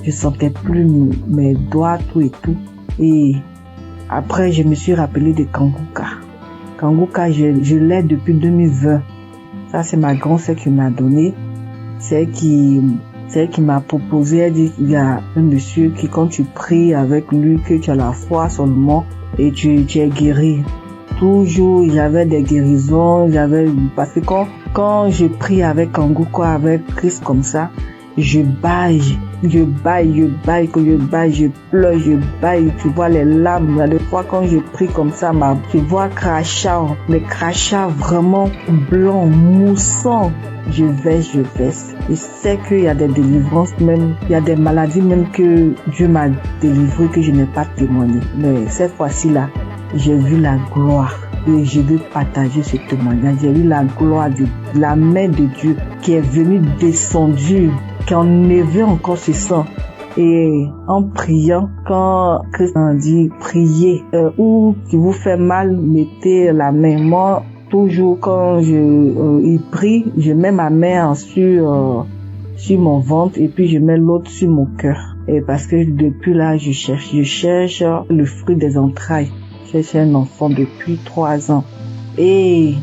Je sentais plus mes doigts, tout et tout. Et après, je me suis rappelé de Kanguka. Kanguka, je l'ai depuis 2020. Ça, c'est ma grand-sœur qui m'a donné. C'est qui m'a proposé, elle dit, il y a un monsieur qui, quand tu pries avec lui, que tu as la foi seulement et tu es guéri. Toujours, il y avait des guérisons, parce que quand je prie avec Kanguka, avec Christ comme ça, je baille, je pleure, je baille, tu vois les larmes. Des fois quand je prie comme ça, tu vois les crachats vraiment blancs, moussants. Je vais. Je sais qu'il y a des délivrances même, il y a des maladies même que Dieu m'a délivré que je n'ai pas témoigné. Mais cette fois-ci là, j'ai vu la gloire. Et je veux partager ce témoignage. J'ai vu la gloire de la main de Dieu qui est venue descendue, qui a enlevé encore ce sang. Et en priant, quand Christ a dit priez, ou qui vous fait mal, mettez la main. Moi, toujours quand il prie, je mets ma main sur mon ventre et puis je mets l'autre sur mon cœur. Et parce que depuis là, je cherche le fruit des entrailles. Je cherche un enfant depuis 3 ans. Et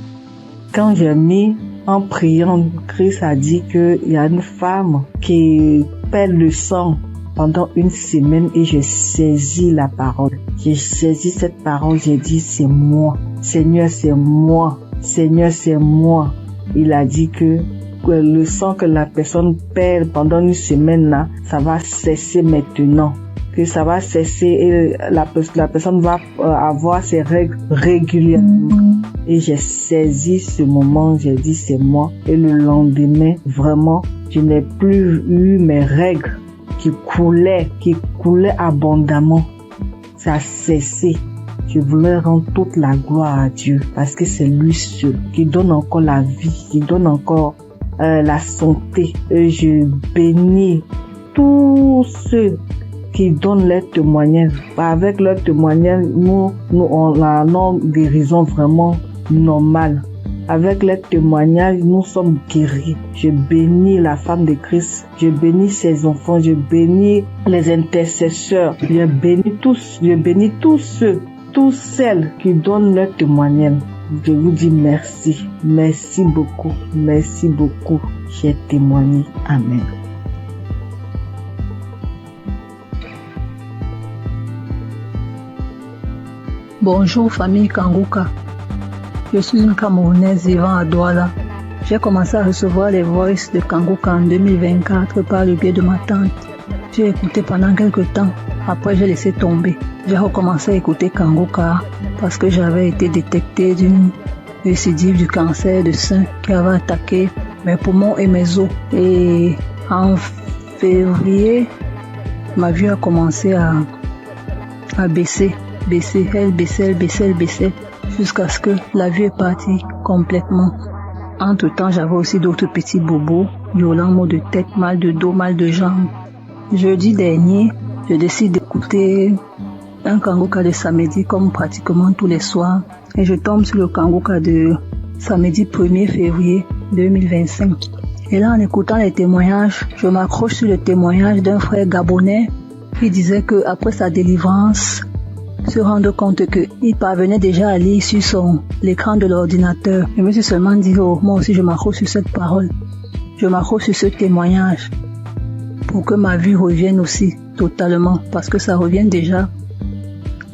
quand j'ai mis en priant, Christ a dit qu'il y a une femme qui perd le sang pendant une semaine et j'ai saisi la parole. J'ai saisi cette parole, j'ai dit c'est moi. Seigneur, c'est moi. Seigneur, c'est moi. Il a dit que le sang que la personne perd pendant une semaine là, ça va cesser maintenant. Que ça va cesser et la personne va avoir ses règles régulièrement. Et j'ai saisi ce moment, j'ai dit c'est moi. Et le lendemain, vraiment, je n'ai plus eu mes règles qui coulaient abondamment. Ça a cessé. Je voulais rendre toute la gloire à Dieu parce que c'est lui seul qui donne encore la vie, qui donne encore la santé. Et je bénis tous ceux qui donnent leur témoignage. Avec leur témoignage, nous on a une guérison vraiment normale. Avec leur témoignage, nous sommes guéris. Je bénis la femme de Christ. Je bénis ses enfants. Je bénis les intercesseurs. Je bénis tous ceux, toutes celles qui donnent leur témoignage. Je vous dis merci. Merci beaucoup. Merci beaucoup. J'ai témoigné. Amen. Bonjour famille Kanguka. Je suis une Camerounaise vivant à Douala. J'ai commencé à recevoir les voices de Kanguka en 2024 par le biais de ma tante. J'ai écouté pendant quelques temps. Après, j'ai laissé tomber. J'ai recommencé à écouter Kanguka parce que j'avais été détectée d'une récidive du cancer de sein qui avait attaqué mes poumons et mes os. Et en février, ma vue a commencé à baisser. Elle baissait. jusqu'à ce que la vue est partie complètement. Entre-temps, j'avais aussi d'autres petits bobos, violents maux de tête, mal de dos, mal de jambes. Jeudi dernier, je décide d'écouter un Kangoka de samedi comme pratiquement tous les soirs et je tombe sur le Kangoka de samedi 1er février 2025. Et là, en écoutant les témoignages, je m'accroche sur le témoignage d'un frère gabonais qui disait qu'après sa délivrance, se rendre compte qu'il parvenait déjà à lire sur l'écran de l'ordinateur. Je me suis seulement dit, oh, moi aussi je m'accroche sur cette parole. Je m'accroche sur ce témoignage pour que ma vue revienne aussi totalement, parce que ça revient déjà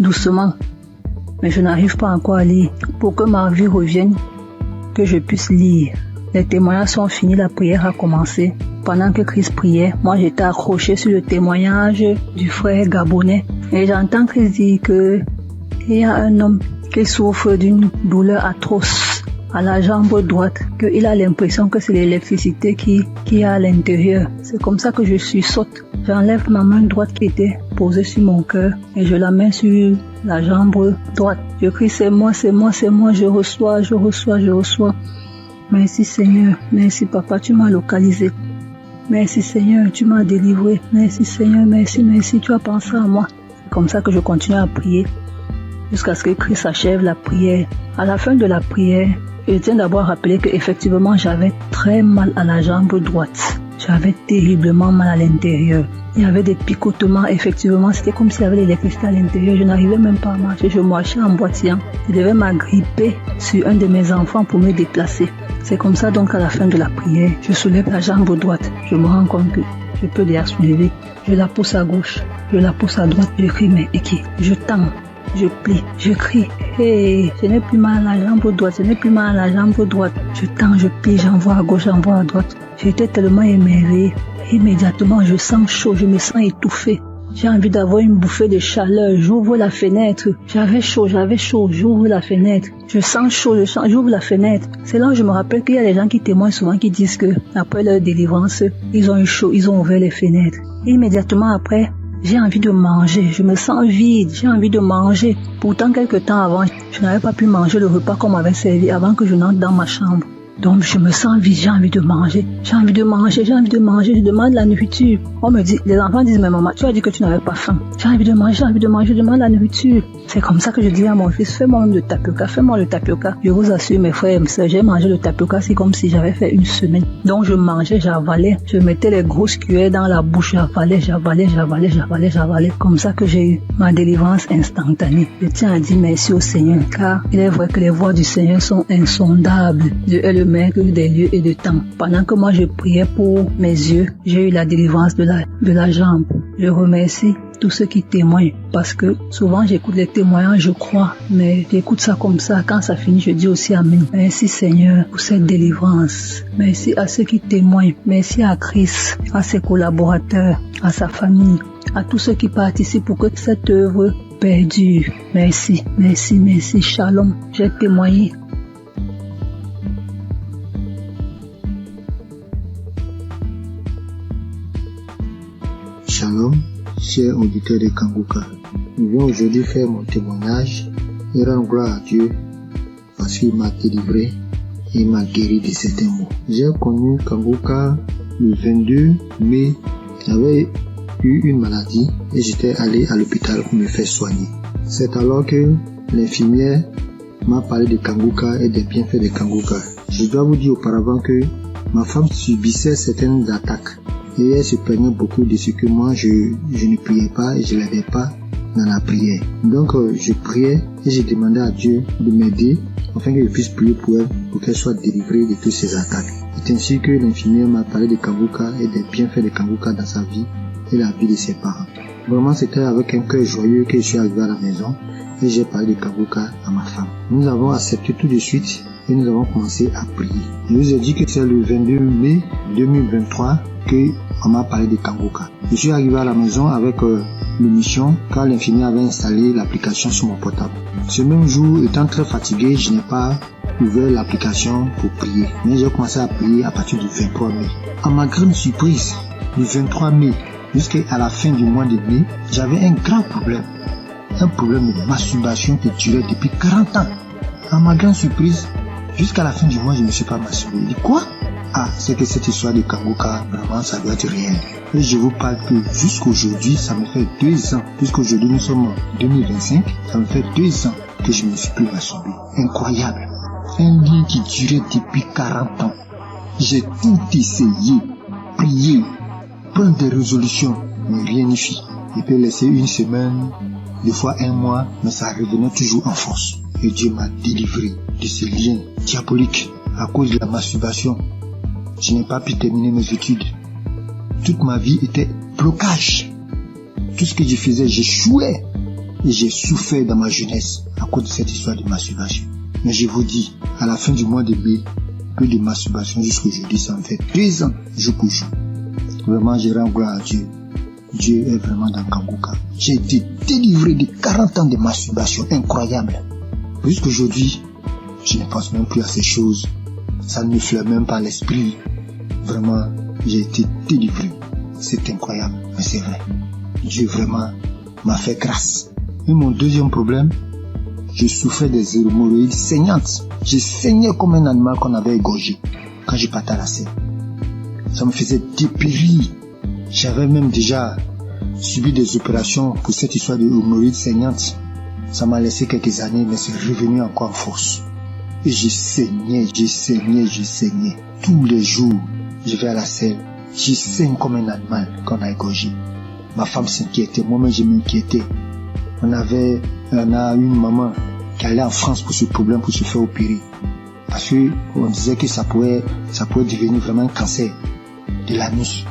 doucement. Mais je n'arrive pas encore à lire. Pour que ma vue revienne, que je puisse lire. Les témoignages sont finis, la prière a commencé. Pendant que Christ priait, moi j'étais accroché sur le témoignage du frère gabonais. Et j'entends Christ dire qu'il y a un homme qui souffre d'une douleur atroce à la jambe droite, qu'il a l'impression que c'est l'électricité qui est à l'intérieur. C'est comme ça que je sursaute. J'enlève ma main droite qui était posée sur mon cœur et je la mets sur la jambe droite. Je crie, c'est moi, je reçois. Merci Seigneur, merci Papa, tu m'as localisé. Merci Seigneur, tu m'as délivré. Merci Seigneur, merci, tu as pensé à moi. C'est comme ça que je continue à prier jusqu'à ce que Christ achève la prière. À la fin de la prière, je tiens d'abord à rappeler qu'effectivement j'avais très mal à la jambe droite. J'avais terriblement mal à l'intérieur. Il y avait des picotements, effectivement, c'était comme s'il y avait de l'électricité à l'intérieur. Je n'arrivais même pas à marcher, je marchais en boitillant. Je devais m'agripper sur un de mes enfants pour me déplacer. C'est comme ça donc à la fin de la prière, je soulève la jambe droite. Je me rends compte que je peux déjà soulever. Je la pousse à gauche, je la pousse à droite, je crie mais Eki, je tends, je plie, je crie. Hey, je n'ai plus mal à la jambe droite, Je tends, je plie, j'envoie à gauche, j'envoie à droite. J'étais tellement émerveillée. Immédiatement, je sens chaud, je me sens étouffée. J'ai envie d'avoir une bouffée de chaleur. J'ouvre la fenêtre. J'avais chaud. J'ouvre la fenêtre. Je sens chaud, j'ouvre la fenêtre. C'est là où je me rappelle qu'il y a des gens qui témoignent souvent qui disent que après leur délivrance, ils ont eu chaud, ils ont ouvert les fenêtres. Et immédiatement après, j'ai envie de manger. Je me sens vide. J'ai envie de manger. Pourtant, quelque temps avant, je n'avais pas pu manger le repas qu'on m'avait servi avant que je n'entre dans ma chambre. Donc je me sens vide, j'ai envie de manger, je demande la nourriture. On me dit, les enfants disent, mais maman, tu as dit que tu n'avais pas faim. J'ai envie de manger, je demande la nourriture. C'est comme ça que je dis à mon fils, fais-moi le tapioca. Je vous assure mes frères et mes soeurs, j'ai mangé le tapioca, c'est comme si j'avais fait une semaine. Donc je mangeais, j'avalais, je mettais les grosses cuillères dans la bouche, j'avalais. Comme ça que j'ai eu ma délivrance instantanée. Je tiens à dire merci au Seigneur, car il est vrai que les voies du Seigneur sont insondables. Dieu est le maître des lieux et de temps. Pendant que moi je priais pour mes yeux, j'ai eu la délivrance de la jambe. Je remercie tous ceux qui témoignent, parce que souvent j'écoute les témoignages, je crois, mais j'écoute ça comme ça. Quand ça finit, je dis aussi Amen. Merci Seigneur pour cette délivrance. Merci à ceux qui témoignent. Merci à Christ, à ses collaborateurs, à sa famille, à tous ceux qui participent pour que cette œuvre perdure. Merci. Shalom. J'ai témoigné. Shalom, chers auditeurs de Kangoka. Je viens aujourd'hui faire mon témoignage et rendre gloire à Dieu parce qu'il m'a délivré et m'a guéri de certains maux. J'ai connu Kangoka le 22 mai. J'avais eu une maladie et j'étais allé à l'hôpital pour me faire soigner. C'est alors que l'infirmière m'a parlé de Kangoka et des bienfaits de Kangoka. Je dois vous dire auparavant que ma femme subissait certaines attaques. Et elle se plaignait beaucoup de ce que moi je ne priais pas et je l'aidais pas dans la prière. Donc je priais et je demandais à Dieu de m'aider afin que je puisse prier pour elle, pour qu'elle soit délivrée de toutes ces attaques. C'est ainsi que l'infirmière m'a parlé de Kangoka et des bienfaits de Kangoka dans sa vie et la vie de ses parents. Vraiment c'était avec un cœur joyeux que je suis arrivé à la maison et j'ai parlé de Kangoka à ma femme. Nous avons accepté tout de suite et nous avons commencé à prier. Je vous ai dit que c'est le 22 mai 2023 qu'on m'a parlé de Kangoka. Je suis arrivé à la maison avec l'émission car l'infirmière avait installé l'application sur mon portable. Ce même jour, étant très fatigué, je n'ai pas ouvert l'application pour prier. Mais j'ai commencé à prier à partir du 23 mai. À ma grande surprise, du 23 mai jusqu'à la fin du mois de mai, j'avais un grand problème. Un problème de masturbation qui durait depuis 40 ans. À ma grande surprise, jusqu'à la fin du mois, je ne me suis pas masturbé. Je dis quoi? Ah, c'est que cette histoire de Kangoka, vraiment, ça doit être réel. Et je vous parle que jusqu'aujourd'hui, ça me fait 2 ans. Jusqu'aujourd'hui, nous sommes en 2025. Ça me fait 2 ans que je ne me suis plus masturbé. Incroyable. Un lien qui durait depuis 40 ans. J'ai tout essayé, prié, prendre des résolutions, mais rien n'y fit. Je peux laisser 1 semaine, des fois 1 mois, mais ça revenait toujours en force. Et Dieu m'a délivré de ce lien diabolique à cause de la masturbation. Je n'ai pas pu terminer mes études. Toute ma vie était blocage. Tout ce que je faisais, j'échouais. Et j'ai souffert dans ma jeunesse à cause de cette histoire de masturbation. Mais je vous dis, à la fin du mois de mai, peu de masturbation jusqu'aujourd'hui, ça me fait 2 ans, jour pour jour. Vraiment, je rends gloire à Dieu. Dieu est vraiment dans Kangoka. J'ai été délivré de 40 ans de masturbation incroyable. Jusqu'aujourd'hui, je ne pense même plus à ces choses. Ça ne me flaire même pas l'esprit. Vraiment, j'ai été délivré. C'est incroyable, mais c'est vrai. Dieu vraiment m'a fait grâce. Et mon deuxième problème, je souffrais des hémorroïdes saignantes. Je saignais comme un animal qu'on avait égorgé quand je partais à la scène. Ça me faisait dépérir. J'avais même déjà subi des opérations pour cette histoire de hémorroïdes saignantes. Ça m'a laissé quelques années, mais c'est revenu encore en force. Et je saignais. Tous les jours, je vais à la selle. Je saigne comme un animal qu'on a égorgé. Ma femme s'inquiétait, moi-même je m'inquiétais. On a une maman qui allait en France pour ce problème, pour se faire opérer. Parce qu'on disait que ça pouvait devenir vraiment un cancer de l'anus.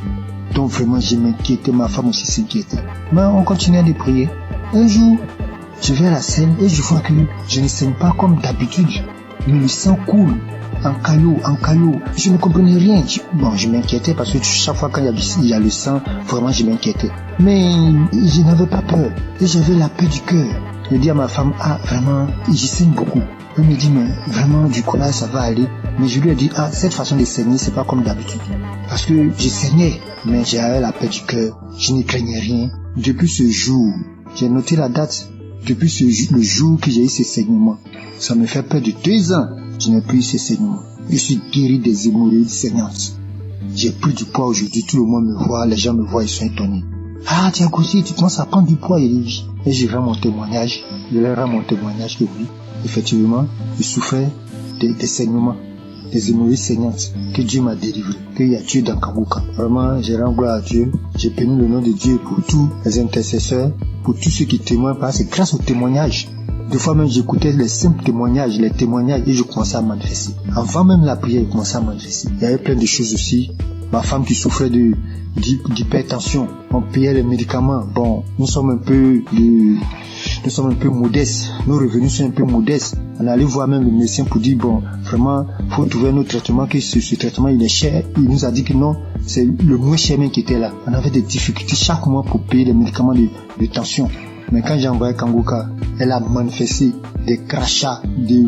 Donc vraiment je m'inquiétais, ma femme aussi s'inquiétait. Mais on continuait de prier. Un jour, je vais à la selle et je vois que je ne saigne pas comme d'habitude. Mais le sang coule en caillot. Je ne comprenais rien. Je m'inquiétais parce que chaque fois qu'il y a le sang, vraiment je m'inquiétais. Mais je n'avais pas peur. Et j'avais la paix du cœur. Je dis à ma femme, vraiment, je saigne beaucoup. Elle me dit, mais vraiment, du courage, ça va aller. Mais je lui ai dit, cette façon de saigner, c'est pas comme d'habitude. Parce que je saignais, mais j'avais la paix du cœur. Je ne craignais rien. Depuis ce jour, j'ai noté la date. Depuis le jour que j'ai eu ces saignements, ça me fait près de 2 ans. Je n'ai plus eu ces saignements. Je suis guéri des hémorroïdes saignantes. J'ai pris du poids aujourd'hui. Tout le monde me voit, les gens me voient, ils sont étonnés. Tu as grossi, tu commences à prendre du poids. Et je rends mon témoignage. Je leur rends mon témoignage que oui, effectivement, je souffrais des saignements, des hémorroïdes saignantes, que Dieu m'a délivré, qu'il y a Dieu dans Kangoka. Vraiment, je rends gloire à Dieu. J'ai béni le nom de Dieu pour tous les intercesseurs, pour tous ceux qui témoignent, parce que grâce au témoignage, des fois même j'écoutais les simples témoignages, et je commençais à manifester. Avant même la prière, je commençais à manifester. Il y avait plein de choses aussi. Ma femme qui souffrait d'hypertension, on payait les médicaments. Bon, nous sommes un peu modestes. Nos revenus sont un peu modestes. On allait voir même le médecin pour dire, vraiment, faut trouver un autre traitement, que ce traitement il est cher. Il nous a dit que non, c'est le moins cher même qui était là. On avait des difficultés chaque mois pour payer les médicaments de tension. Mais quand j'ai envoyé Kangoka, elle a manifesté des crachats, des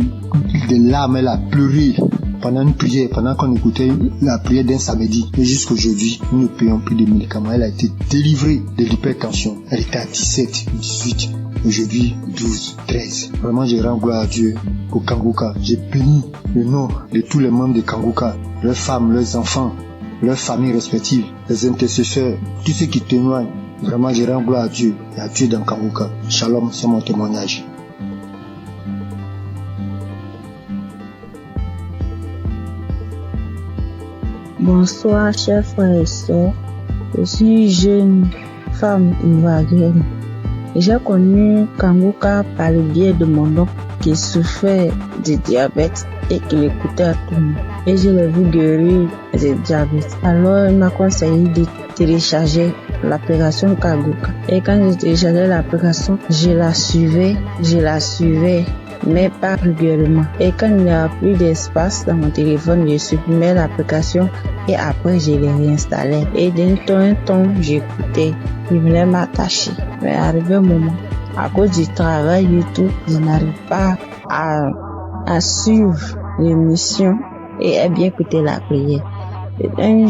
larmes, elle a pleuré pendant une prière, pendant qu'on écoutait la prière d'un samedi. Et jusqu'aujourd'hui, nous ne payons plus de médicaments. Elle a été délivrée de l'hypertension. Elle était à 17, 18, aujourd'hui 12, 13. Vraiment, je rends gloire à Dieu pour Kangoka. J'ai béni le nom de tous les membres de Kangoka, leurs femmes, leurs enfants, leurs familles respectives, les intercesseurs, tous ceux qui témoignent. Vraiment, je rends gloire à Dieu et à Dieu dans Kangoka. Shalom, c'est mon témoignage. Bonsoir, chers frères et sœurs. Je suis jeune femme ivoirienne. J'ai connu Kangoka par le biais de mon oncle qui souffrait de diabète et qui l'écoutait à tout le monde. Et je l'ai vu guérir du diabète. Alors, il m'a conseillé de télécharger l'application Kangoka. Et quand j'ai téléchargé l'application, je la suivais, mais pas régulièrement. Et quand il n'y a plus d'espace dans mon téléphone, je supprimais l'application et après je l'ai réinstallée. Et d'un temps en temps, j'écoutais. Je voulais m'attacher. Mais arrivé un moment, à cause du travail et tout, je n'arrive pas à suivre l'émission et à bien écouter la prière. C'est une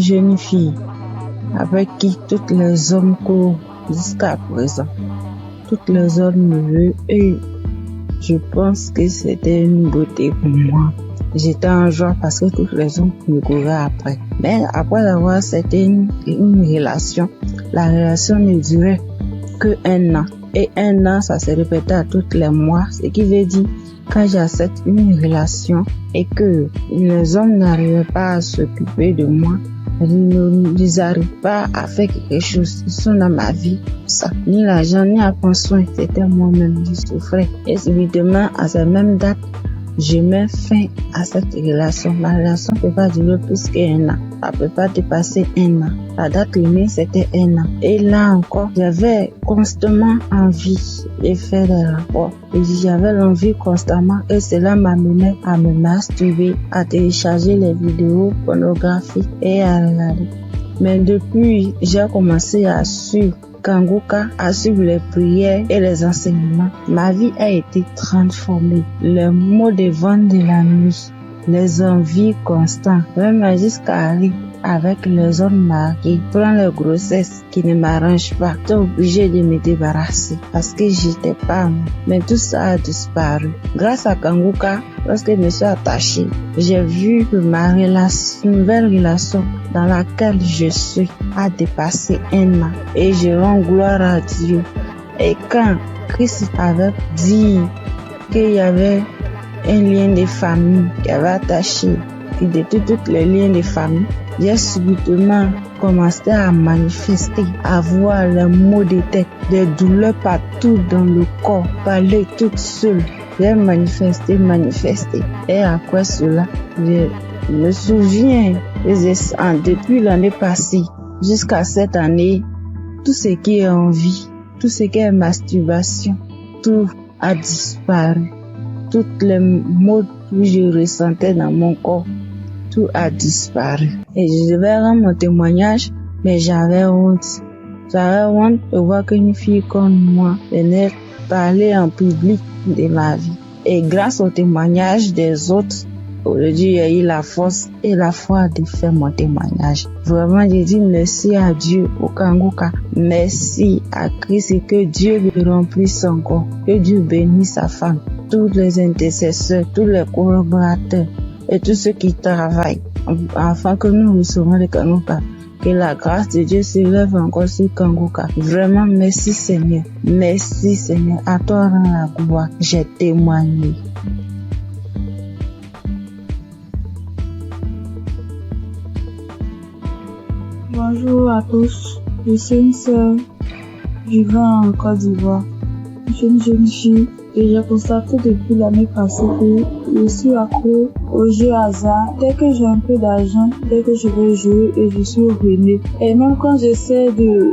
jeune fille avec qui tous les hommes courent jusqu'à présent. Toutes les hommes me veulent et Je pense que c'était une beauté pour moi. J'étais en joie parce que toutes les hommes me couraient après. Mais après avoir, c'était une relation. La relation ne durait que 1 an. Et 1 an, ça se répétait à tous les mois. Ce qui veut dire, quand j'accepte une relation et que les hommes n'arrivaient pas à s'occuper de moi, ils n'arrivent pas à faire quelque chose. Ils sont dans ma vie. Ça, ni l'argent, ni à prendre soin. C'était moi-même qui souffrais. Et subitement, à cette même date, je mets fin à cette relation. La relation ne peut pas durer plus qu'1 an. Ça ne peut pas dépasser 1 an. La date limite, c'était 1 an. Et là encore, j'avais constamment envie de faire des rapports. Et j'avais l'envie constamment. Et cela m'amenait à me masturber, à télécharger les vidéos pornographiques et à regarder. Mais depuis, j'ai commencé à suivre Kanguka, à suivre les prières et les enseignements. Ma vie a été transformée. Les maux de vent de la nuit, les envies constantes, même jusqu'à aller avec les hommes mariés, prendre les grossesses qui ne m'arrangent pas. J'étais obligée de me débarrasser parce que j'étais pas moi. Mais tout ça a disparu. Grâce à Kanguka, lorsque je me suis attachée, j'ai vu que ma nouvelle relation dans laquelle je suis a dépassé 1 an. Et je rends gloire à Dieu. Et quand Christ avait dit qu'il y avait un lien de famille qui avait attaché, qui détruit tous les liens de famille, j'ai subitement commencé à manifester, à voir les maux de tête, des douleurs partout dans le corps, parler toute seule. J'ai manifesté. Et après cela, je me souviens, depuis l'année passée jusqu'à cette année, tout ce qui est envie, tout ce qui est masturbation, tout a disparu. Toutes les maux que je ressentais dans mon corps, tout a disparu. Et je devais rendre mon témoignage, mais j'avais honte. J'avais honte de voir qu'une fille comme moi venait parler en public de ma vie. Et grâce au témoignage des autres, aujourd'hui, j'ai eu la force et la foi de faire mon témoignage. Vraiment, je dis merci à Dieu, au Kanguka. Merci à Christ et que Dieu lui remplisse encore. Que Dieu bénisse sa femme, tous les intercesseurs, tous les collaborateurs et tous ceux qui travaillent afin que nous recevons le Kanguka. Que la grâce de Dieu s'élève encore sur Kanguka. Vraiment, merci Seigneur. Merci Seigneur. À toi rend la gloire. J'ai témoigné. Bonjour à tous. Je suis une sœur vivant en Côte d'Ivoire. Je suis une jeune fille et j'ai constaté depuis l'année passée que je suis accro aux jeux hasard. Dès que j'ai un peu d'argent, dès que je veux jouer et je suis ruinée. Et même quand j'essaie de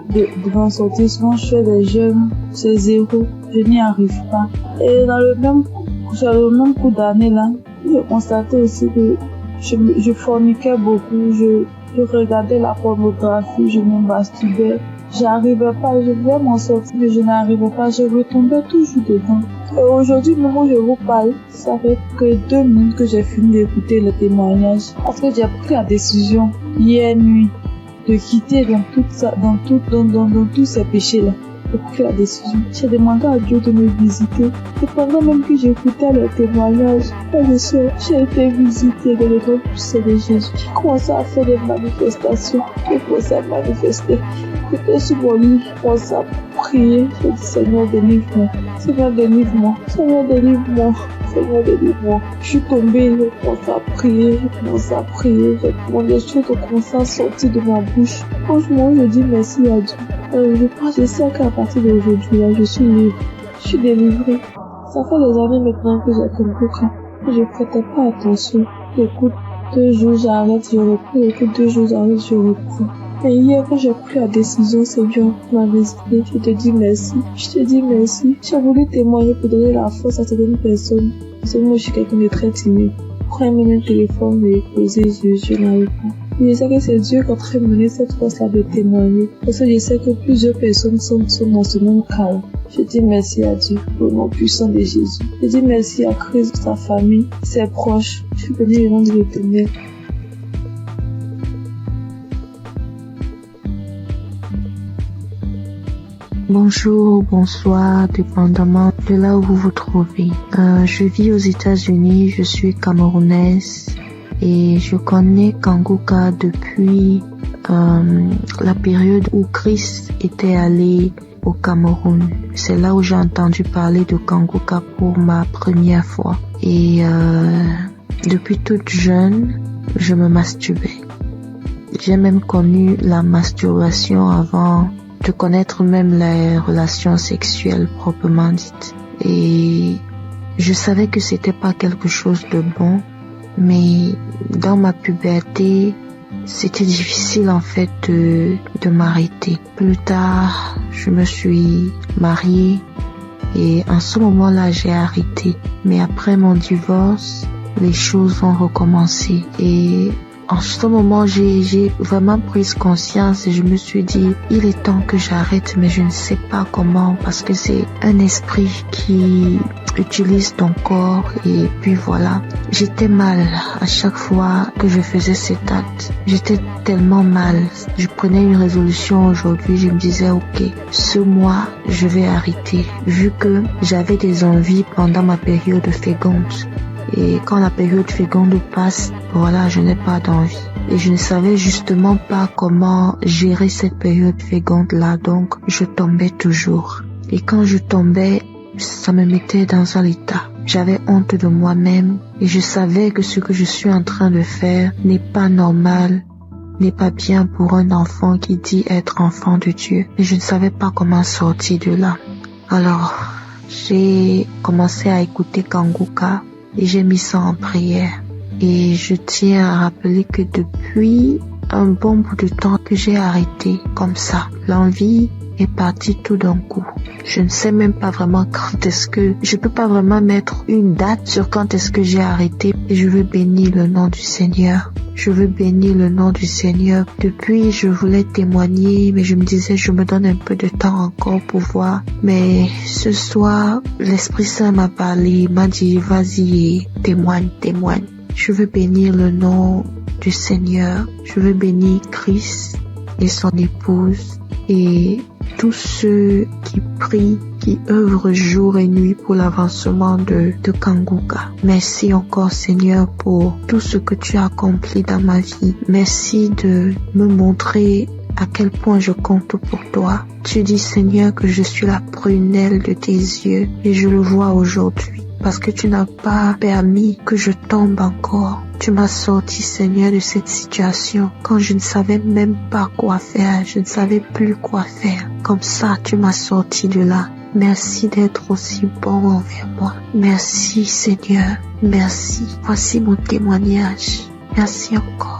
m'en sortir, souvent je fais des jeux, c'est 0. Je n'y arrive pas. Et dans le même coup d'année là, j'ai constaté aussi que je forniquais beaucoup, je regardais la pornographie, je me masturbais. J'arrivais pas, je voulais m'en sortir, mais je n'arrivais pas, je retombais toujours dedans. Et aujourd'hui, au moment où je vous parle, ça fait que 2 minutes que j'ai fini d'écouter le témoignage. Parce que j'ai pris la décision, hier nuit, de quitter dans tous ces péchés-là. J'ai pris la décision. J'ai demandé à Dieu de me visiter. Et pendant même que j'écoutais les témoignages, j'ai été visitée dans le nom puissant de Jésus. J'ai commencé à faire des manifestations. J'ai commencé à manifester. J'étais sur mon lit, je commençais à prier. J'ai dit, Seigneur, délivre-moi. Seigneur, délivre-moi. Seigneur, délivre-moi. Seigneur, délivre-moi. Je suis tombée, j'ai commencé à prier. Les choses ont commencé à sortir de ma bouche. Franchement, je dis merci à Dieu. Je sais qu'à partir d'aujourd'hui, là, je suis libre. Je suis délivrée. Ça fait des années maintenant que j'ai compris que je prêtais pas attention. J'écoute 2 jours, j'arrête, je reprends. J'écoute 2 jours, j'arrête, je reprends. Et hier, quand j'ai pris la décision, Seigneur m'a visité. Je te dis merci. J'ai voulu témoigner pour donner la force à certaines personnes. Parce que moi, je suis quelqu'un de très timide. Prends-moi un téléphone et poser, je n'arrive pas. Je sais que c'est Dieu qui est en train de me donner cette force-là de témoigner. Parce que je sais que plusieurs personnes sont dans ce même cas. Je dis merci à Dieu pour le nom puissant de Jésus. Je dis merci à Christ, sa famille, ses proches. Je suis béni le nom de l'Éternel. Bonjour, bonsoir, dépendamment de là où vous vous trouvez. Je vis aux États-Unis, je suis camerounaise et je connais Kanguka depuis la période où Christ était allé au Cameroun. C'est là où j'ai entendu parler de Kanguka pour ma première fois. Et depuis toute jeune, je me masturbais. J'ai même connu la masturbation avant de connaître même les relations sexuelles proprement dites. Et je savais que c'était pas quelque chose de bon, mais dans ma puberté, c'était difficile en fait de m'arrêter. Plus tard, je me suis mariée et en ce moment-là, j'ai arrêté. Mais après mon divorce, les choses ont recommencé et en ce moment, j'ai vraiment pris conscience et je me suis dit, il est temps que j'arrête, mais je ne sais pas comment parce que c'est un esprit qui utilise ton corps et puis voilà. J'étais mal à chaque fois que je faisais cet acte. J'étais tellement mal. Je prenais une résolution aujourd'hui, je me disais, ok, ce mois, je vais arrêter vu que j'avais des envies pendant ma période féconde. Et quand la période féconde passe, voilà, je n'ai pas d'envie. Et je ne savais justement pas comment gérer cette période féconde-là, donc je tombais toujours. Et quand je tombais, ça me mettait dans un état. J'avais honte de moi-même et je savais que ce que je suis en train de faire n'est pas normal, n'est pas bien pour un enfant qui dit être enfant de Dieu. Et je ne savais pas comment sortir de là. Alors, j'ai commencé à écouter Kanguka. Et j'ai mis ça en prière. Et je tiens à rappeler que depuis un bon bout de temps que j'ai arrêté comme ça, l'envie est partie tout d'un coup. Je ne sais même pas vraiment quand est-ce que... Je peux pas vraiment mettre une date sur quand est-ce que j'ai arrêté. Et je veux bénir le nom du Seigneur. Je veux bénir le nom du Seigneur. Depuis, je voulais témoigner, mais je me disais, je me donne un peu de temps encore pour voir. Mais ce soir, l'Esprit Saint m'a parlé, m'a dit, vas-y, témoigne. Je veux bénir le nom du Seigneur. Je veux bénir Christ et son épouse et tous ceux qui prient, qui œuvrent jour et nuit pour l'avancement de Kanguka. Merci encore Seigneur pour tout ce que tu as accompli dans ma vie. Merci de me montrer à quel point je compte pour toi. Tu dis Seigneur que je suis la prunelle de tes yeux et je le vois aujourd'hui. Parce que tu n'as pas permis que je tombe encore. Tu m'as sorti, Seigneur, de cette situation quand je ne savais même pas quoi faire. Je ne savais plus quoi faire. Comme ça, tu m'as sorti de là. Merci d'être aussi bon envers moi. Merci, Seigneur. Merci. Voici mon témoignage. Merci encore.